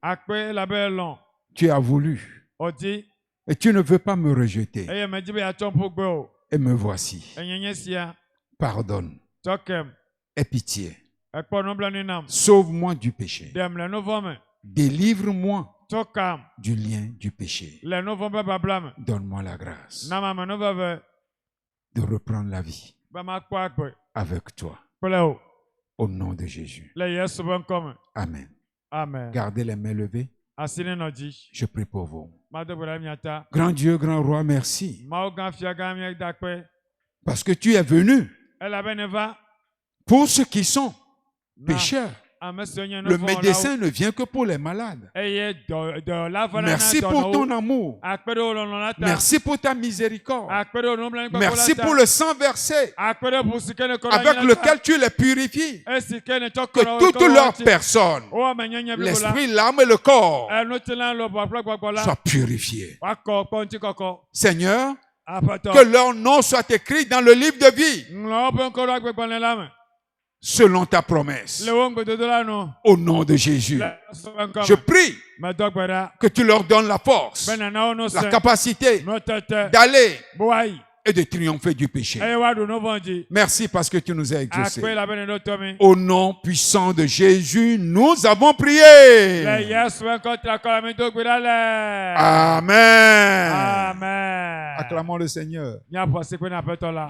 Tu as voulu. Et tu ne veux pas me rejeter. Et me voici. Pardonne. Aie pitié. Sauve-moi du péché. Délivre-moi du lien du péché. Donne-moi la grâce de reprendre la vie avec toi. Au nom de Jésus. Amen. Gardez les mains levées. Je prie pour vous. Grand Dieu, grand roi, merci. Parce que tu es venu pour ceux qui sont pécheurs. Le médecin ne vient que pour les malades. Merci pour ton amour. Merci pour ta miséricorde. Merci pour le sang versé avec lequel tu les purifies. Que toute leur personne, l'esprit, l'âme et le corps soient purifiés. Seigneur, que leur nom soit écrit dans le livre de vie. Selon ta promesse. Au nom de Jésus. Je prie que tu leur donnes la force, la capacité d'aller et de triompher du péché. Merci parce que tu nous as exaucés. Au nom puissant de Jésus, nous avons prié. Amen. Amen. Acclamons le Seigneur.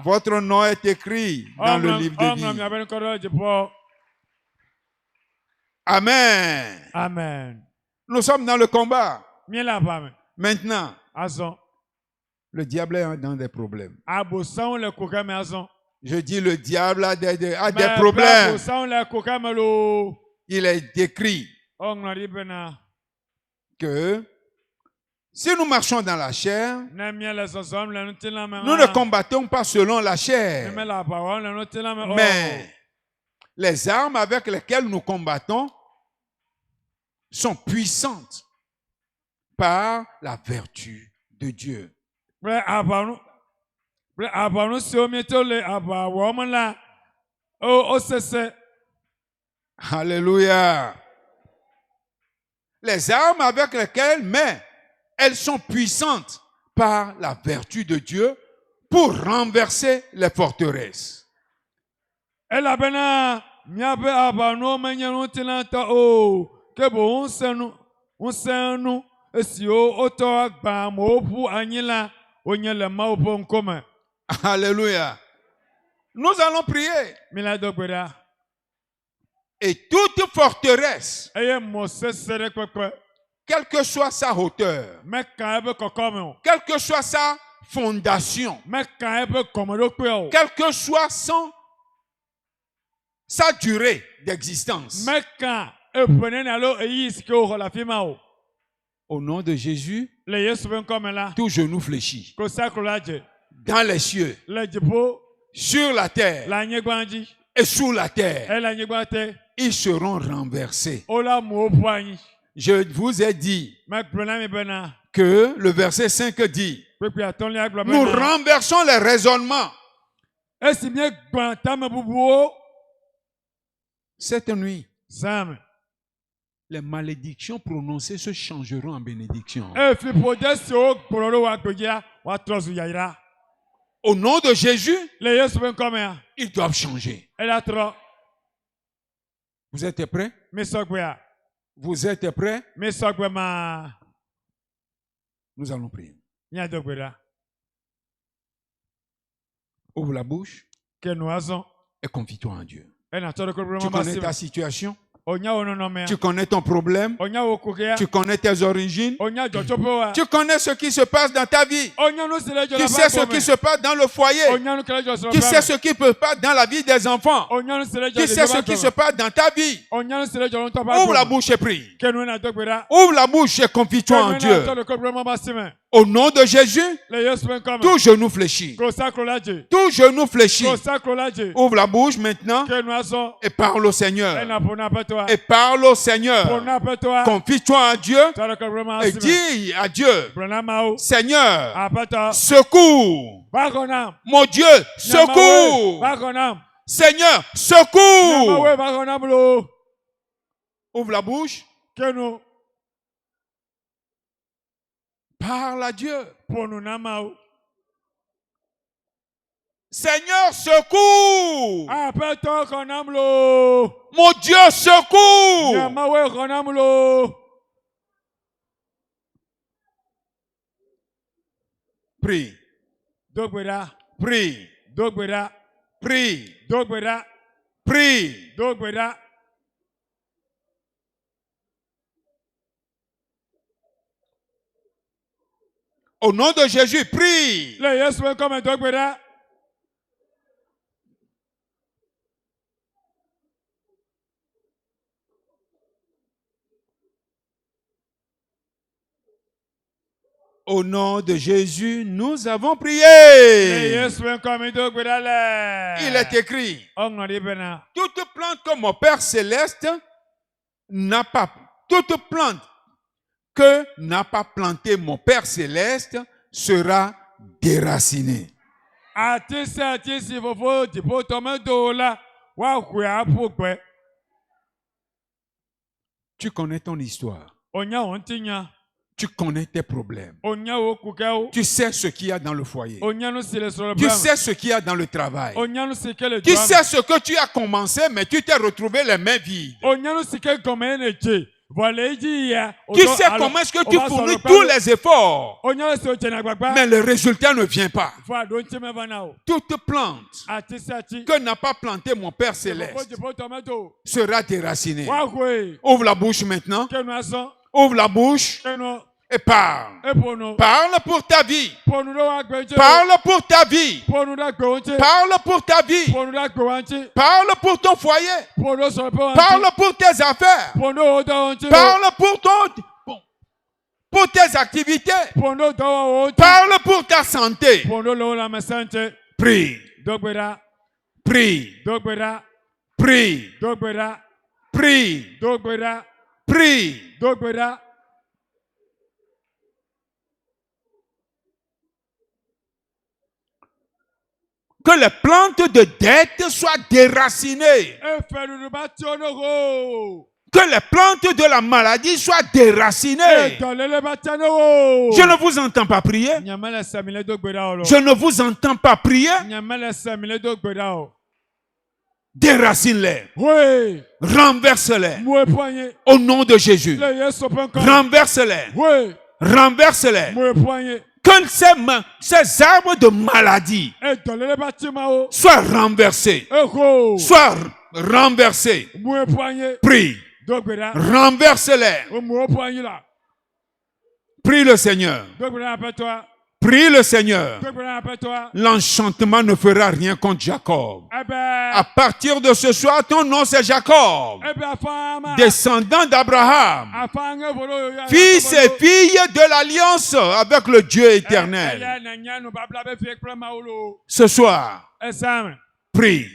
Votre nom est écrit dans le livre de vie. Amen. Amen. Nous sommes dans le combat. Maintenant, le diable est dans des problèmes. Je dis le diable a des problèmes. Il est décrit que si nous marchons dans la chair, nous ne combattons pas selon la chair. Mais les armes avec lesquelles nous combattons sont puissantes par la vertu de Dieu. Alléluia. Les armes avec lesquelles, mais elles sont puissantes par la vertu de Dieu pour renverser les forteresses. Alléluia. Nous allons prier. Et toute forteresse, quelle que soit sa hauteur, quelle que soit sa fondation, quelle que soit sa durée d'existence, au nom de Jésus, tout genou fléchit. Dans les cieux, sur la terre et sous la terre, ils seront renversés. Je vous ai dit que le verset 5 dit, nous renversons les raisonnements. Cette nuit, les malédictions prononcées se changeront en bénédictions. Au nom de Jésus, ils doivent changer. Vous êtes prêts? Vous êtes prêts? Nous allons prier. Ouvre la bouche et confie-toi en Dieu. Tu connais ta situation? Tu connais ton problème? Tu connais tes origines? Tu connais ce qui se passe dans ta vie? Tu sais ce qui se passe dans le foyer? Tu sais ce qui se passe dans la vie des enfants? Tu sais ce qui se passe dans ta vie? Ouvre la bouche et prie. Ouvre la bouche et confie-toi en Dieu. Au nom de Jésus, tout genou fléchit. Tout genou fléchit. Ouvre la bouche maintenant et parle au Seigneur. Et parle au Seigneur. Confie-toi à Dieu et dis à Dieu, Seigneur, secours. Mon Dieu, secours. Seigneur, secours. Ouvre la bouche. Parle à Dieu. Seigneur, secours. Mon Dieu, secours. Prie. Prie. Prie. Prie. Au nom de Jésus, prie. Au nom de Jésus, nous avons prié. Il est écrit, toute plante que mon Père Céleste n'a pas, toute plante que n'a pas planté mon Père Céleste sera déracinée. Tu connais ton histoire. Tu connais tes problèmes. Tu sais ce qu'il y a dans le foyer. Tu sais ce qu'il y a dans le travail. Tu sais ce que tu as commencé, mais tu t'es retrouvé les mains vides. Tu sais comment est-ce que tu fournis tous les efforts, mais le résultat ne vient pas. Toute plante que n'a pas planté mon Père Céleste sera déracinée. Ouvre la bouche maintenant. Ouvre la bouche et parle. Parle pour ta vie. Parle pour ta vie. Parle pour ta vie. Parle pour ton foyer. Parle pour tes affaires. Parle pour tes activités. Parle pour ta santé. Prie. Prie. Prie. Prie. Prie. Que les plantes de dette soient déracinées. Que les plantes de la maladie soient déracinées. Je ne vous entends pas prier. Je ne vous entends pas prier. Déracine-les. Renverse-les. Au nom de Jésus. Renverse-les. Renverse-les. Que ces arbres de maladie soient renversés. Soient renversés. Prie. Renverse-les. Prie le Seigneur. Prie le Seigneur. L'enchantement ne fera rien contre Jacob. À partir de ce soir, ton nom c'est Jacob, descendant d'Abraham, fils et fille de l'alliance avec le Dieu éternel. Ce soir, prie.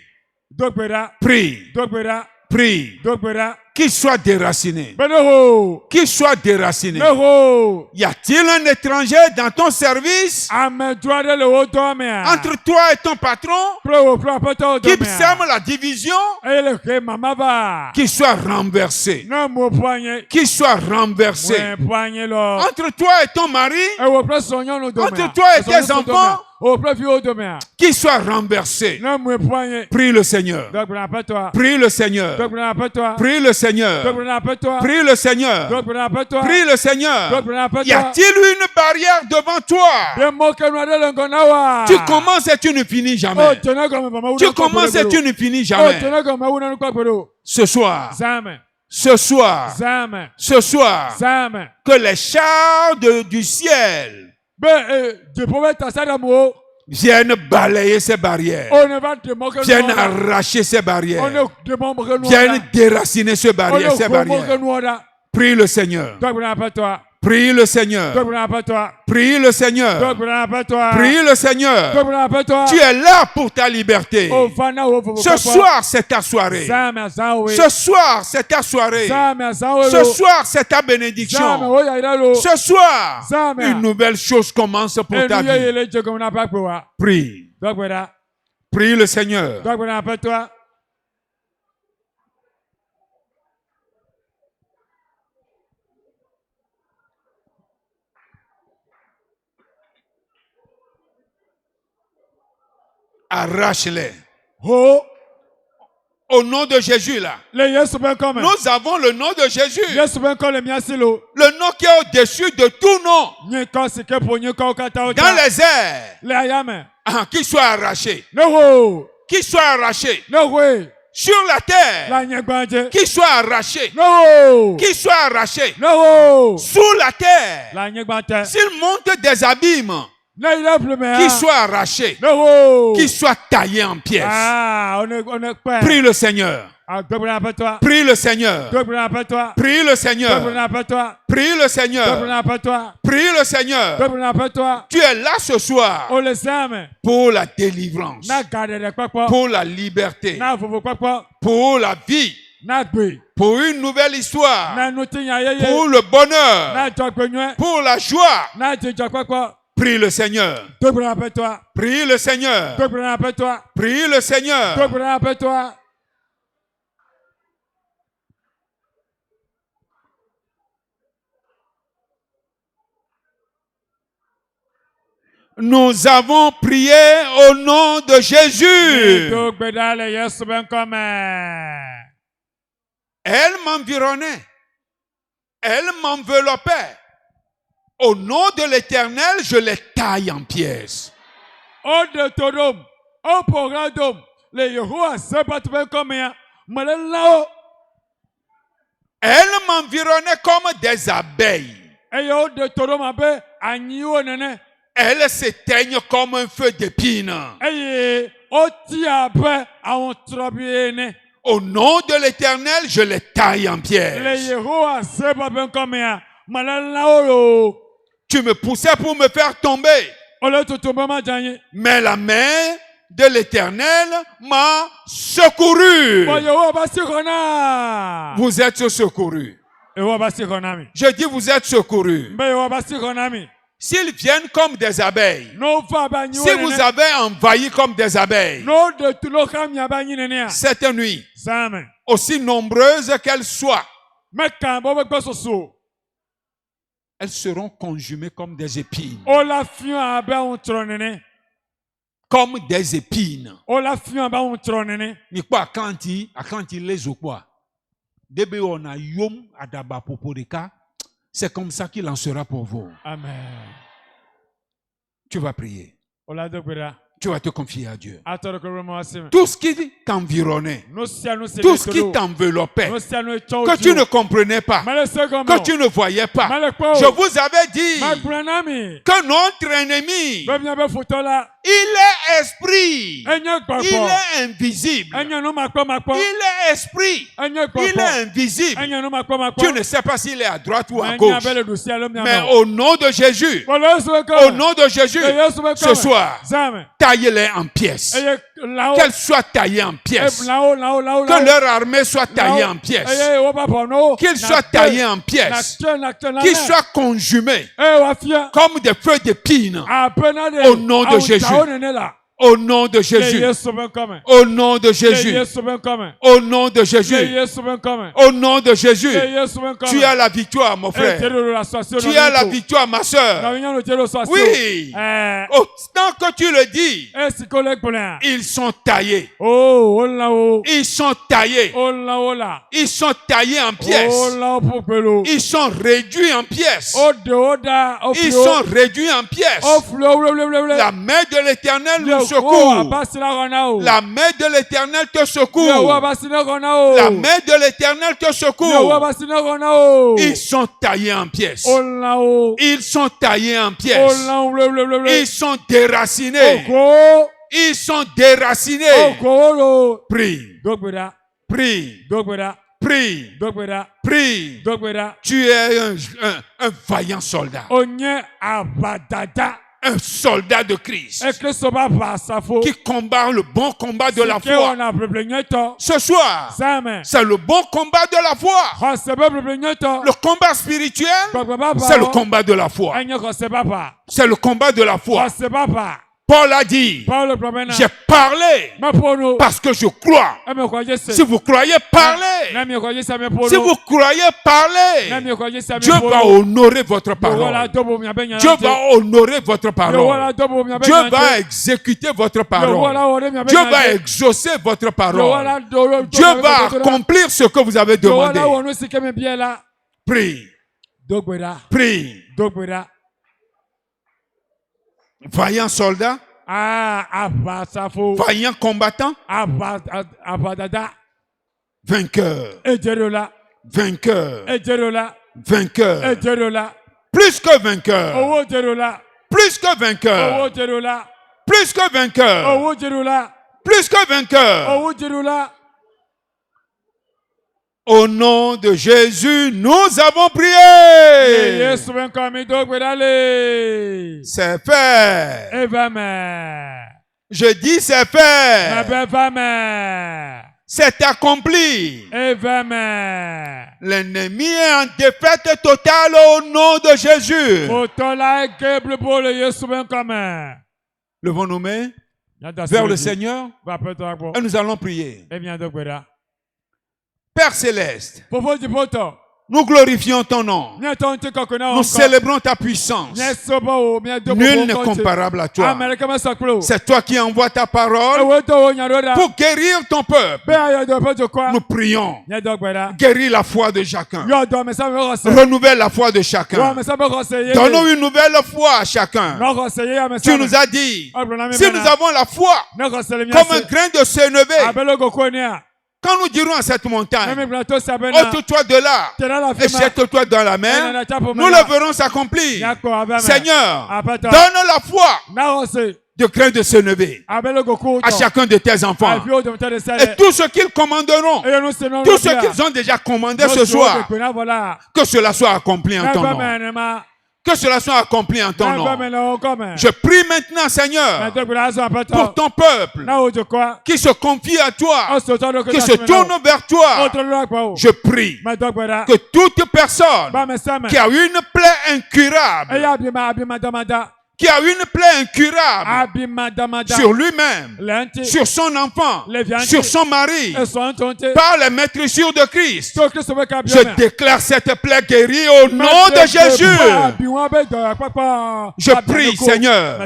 Prie. Prie. Qu'il soit déraciné. Qu'il soit déraciné. Y a-t-il un étranger dans ton service? Entre toi et ton patron qui sème la division? Qu'il soit renversé. Qu'il soit renversé. Entre toi et ton mari? Entre toi et tes enfants? Qu'il soit renversé. Prie le Seigneur. Prie le Seigneur. Prie le Seigneur. Prie le Seigneur. Prie le Seigneur. Y a-t-il une barrière devant toi? Tu commences et tu ne finis jamais. Tu commences et tu ne finis jamais. Ce soir. Ce soir. Ce soir. Que les chars du ciel viennent balayer ces barrières, viennent arracher ces barrières, viennent déraciner ces barrières. Prie le Seigneur. Prie le Seigneur. Prie le Seigneur. Prie le Seigneur. Tu es là pour ta liberté. Ce soir, c'est ta soirée. Ce soir, c'est ta soirée. Ce soir, c'est ta bénédiction. Ce soir, une nouvelle chose commence pour ta vie. Prie. Prie le Seigneur. Arrache-les. Au nom de Jésus là. Nous avons le nom de Jésus. Le nom qui est au-dessus de tout nom. Dans les airs. Qu'il soit arraché. Qu'il soit arraché. Sur la terre. Qu'il soit arraché. Qu'il soit arraché. Sous la terre. S'il monte des abîmes. Qu'il soit arraché, qu'il soit taillé en pièces. Prie le Seigneur. Prie le Seigneur. Prie le Seigneur. Prie le Seigneur. Prie le Seigneur. Tu es là ce soir pour la délivrance, pour la liberté, pour la vie, pour une nouvelle histoire, pour le bonheur, pour la joie. Prie le Seigneur. Prie le Seigneur. Prie le Seigneur. Nous avons prié au nom de Jésus. Elle m'environnait. Elle m'enveloppait. Au nom de l'Éternel, je les taille en pièces. Elle m'environnait comme des abeilles. Elle s'éteigne comme un feu d'épine. Au nom de l'Éternel, je les taille en pièces. Tu me poussais pour me faire tomber. Mais la main de l'Éternel m'a secouru. Vous êtes secourus. Je dis vous êtes secourus. S'ils viennent comme des abeilles, si vous avez envahi comme des abeilles, cette nuit, aussi nombreuse qu'elle soit, elles seront consumées comme des épines. Comme des épines. Ni quoi quand il les ou quoi. Début on a yom adaba poporika. C'est comme ça qu'il en sera pour vous. Amen. Tu vas prier. Tu vas te confier à Dieu. Tout ce qui t'environnait, tout ce qui t'enveloppait, que tu ne comprenais pas, que tu ne voyais pas, je vous avais dit que notre ennemi, il est esprit, il est invisible, il est esprit, il est invisible. Tu ne sais pas s'il est à droite ou à gauche, mais au nom de Jésus, ce soir, taillez-les en pièces. Qu'elles soient taillées en pièces. Que leur armée soit taillée en pièces. Qu'ils soient taillés en pièces. Qu'ils soient consumés comme des feux d'épines. Au nom de Jésus. Au nom de Jésus. Au nom de Jésus. Au nom de Jésus. Au nom de Jésus. Tu as la victoire, mon frère. Tu as la victoire, ma soeur. Oui. Tant que tu le dis, ils sont taillés. Ils sont taillés. Ils sont taillés en pièces. Ils sont réduits en pièces. Ils sont réduits en pièces. La main de l'Éternel nous secours. La main de l'Éternel te secourt. La main de l'Éternel te secourt. Ils sont taillés en pièces. Ils sont taillés en pièces. Ils sont déracinés. Ils sont déracinés. Prie. Prie. Prie. Prie. Tu es un vaillant soldat. Un soldat de Christ qui combat le bon combat de la foi. Ce soir, c'est le bon combat de la foi. Le combat spirituel, c'est le combat de la foi. C'est le combat de la foi. Paul a dit, j'ai parlé parce que je crois. Si vous croyez, parlez. Si vous croyez, parlez. Dieu va honorer votre parole. Dieu va honorer votre parole. Dieu va exécuter votre parole. Dieu va exaucer votre parole. Dieu va accomplir ce que vous avez demandé. Prie. Prie. Vaillant soldat, vaillant combattant, vainqueur, vainqueur, vainqueur, plus que vainqueur, plus que vainqueur, plus que vainqueur, plus que vainqueur. Au nom de Jésus, nous avons prié. C'est fait. Je dis c'est fait. C'est accompli. L'ennemi est en défaite totale au nom de Jésus. Levons nos mains vers le Seigneur et nous allons prier. Père céleste, nous glorifions ton nom. Nous célébrons ta puissance. Nul n'est comparable à toi. C'est toi qui envoies ta parole pour guérir ton peuple. Nous prions. Guéris la foi de chacun. Renouvelle la foi de chacun. Donne-nous une nouvelle foi à chacun. Tu nous as dit, si nous avons la foi comme un grain de sénévé, quand nous dirons à cette montagne, ôte-toi de là et jette-toi dans la mer, nous le verrons s'accomplir. Seigneur, donne la foi de grain de sénévé à chacun de tes enfants. Et tout ce qu'ils commanderont, tout ce qu'ils ont déjà commandé ce soir, que cela soit accompli en ton nom. Que cela soit accompli en ton nom. Je prie maintenant, Seigneur, pour ton peuple qui se confie à toi, qui se tourne vers toi. Je prie que toute personne qui a une plaie incurable, qui a une plaie incurable sur lui-même, sur son enfant, sur son mari, par les maîtrisures de Christ, je déclare cette plaie guérie au nom de Jésus. Je prie, Seigneur,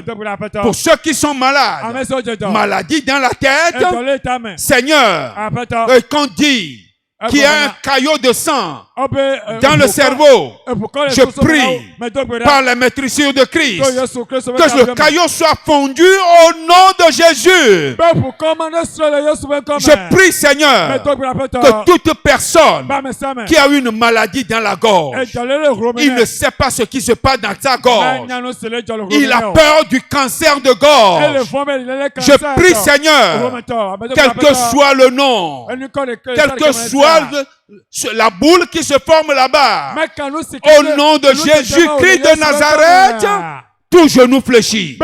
pour ceux qui sont malades, maladie dans la tête, Seigneur, qu'on dit qu'il y a un caillot de sang dans le cerveau, je prie par la maîtrisure de Christ que le caillot soit fondu au nom de Jésus. Je prie, Seigneur, que toute personne qui a une maladie dans la gorge, il ne sait pas ce qui se passe dans sa gorge, il a peur du cancer de gorge. Je prie, Seigneur, quel que soit le nom, quel que soit la boule qui se forme là-bas, au nom de Jésus-Christ de Nazareth, tout genou fléchit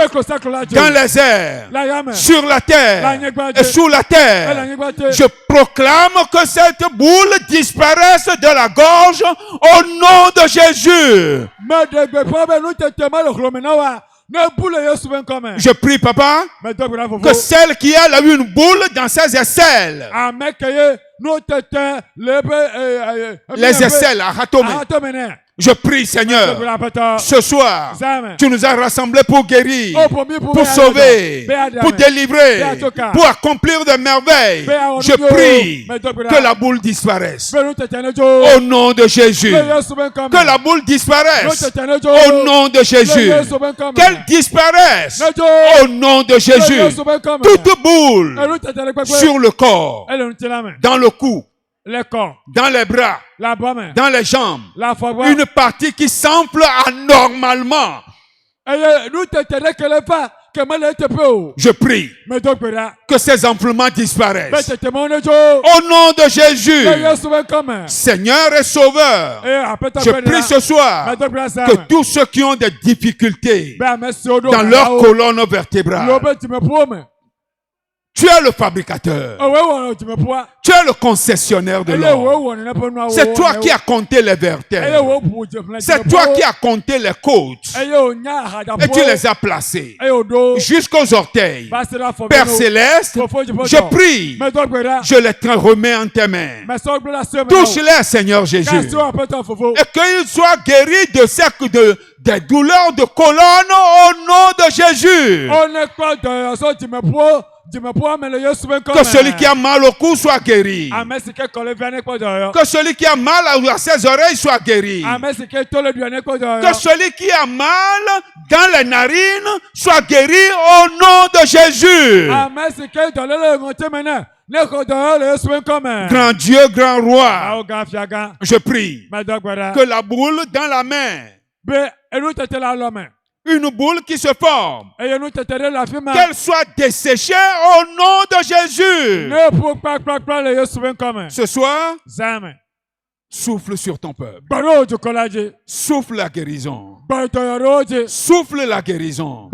dans les airs, sur la terre et sous la terre. Je proclame que cette boule disparaisse de la gorge au nom de Jésus. Je prie, Papa, que celle qui a une boule dans ses aisselles, les aisselles à ratomé, je prie, Seigneur, ce soir, tu nous as rassemblés pour guérir, pour sauver, pour délivrer, pour accomplir des merveilles. Je prie que la boule disparaisse au nom de Jésus. Que la boule disparaisse au nom de Jésus. Qu'elle disparaisse au nom de Jésus. Toute boule sur le corps, dans le cou, dans les bras, dans les jambes, une partie qui s'enfle anormalement. Je prie que ces enflements disparaissent. Au nom de Jésus, Seigneur et Sauveur, je prie ce soir que tous ceux qui ont des difficultés dans leur colonne vertébrale, tu es le fabricateur. Tu es le concessionnaire de l'or. C'est toi qui as compté les vertèbres. C'est toi qui as compté les côtes. Et tu les as placées jusqu'aux orteils. Père Céleste, je prie. Je les remets en tes mains. Touche-les, Seigneur Jésus. Et qu'ils soient guéris des douleurs de colonne au nom de Jésus. Que celui qui a mal au cou soit guéri. Que celui qui a mal à ses oreilles soit guéri. Que celui qui a mal dans les narines soit guéri au nom de Jésus. Grand Dieu, grand roi, je prie que la boule dans la main, une boule qui se forme, qu'elle soit desséchée au nom de Jésus. Ce soir, souffle sur ton peuple. Souffle la guérison. Souffle la guérison.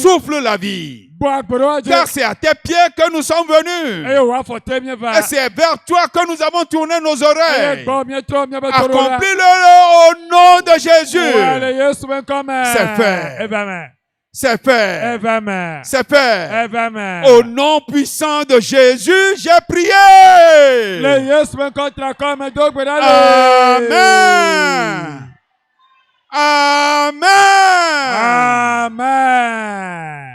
Souffle la vie. Car c'est à tes pieds que nous sommes venus. Et c'est vers toi que nous avons tourné nos oreilles. Accomplis-le au nom de Jésus. C'est fait. C'est fait. C'est fait. Au nom puissant de Jésus, j'ai prié. Amen. Amen.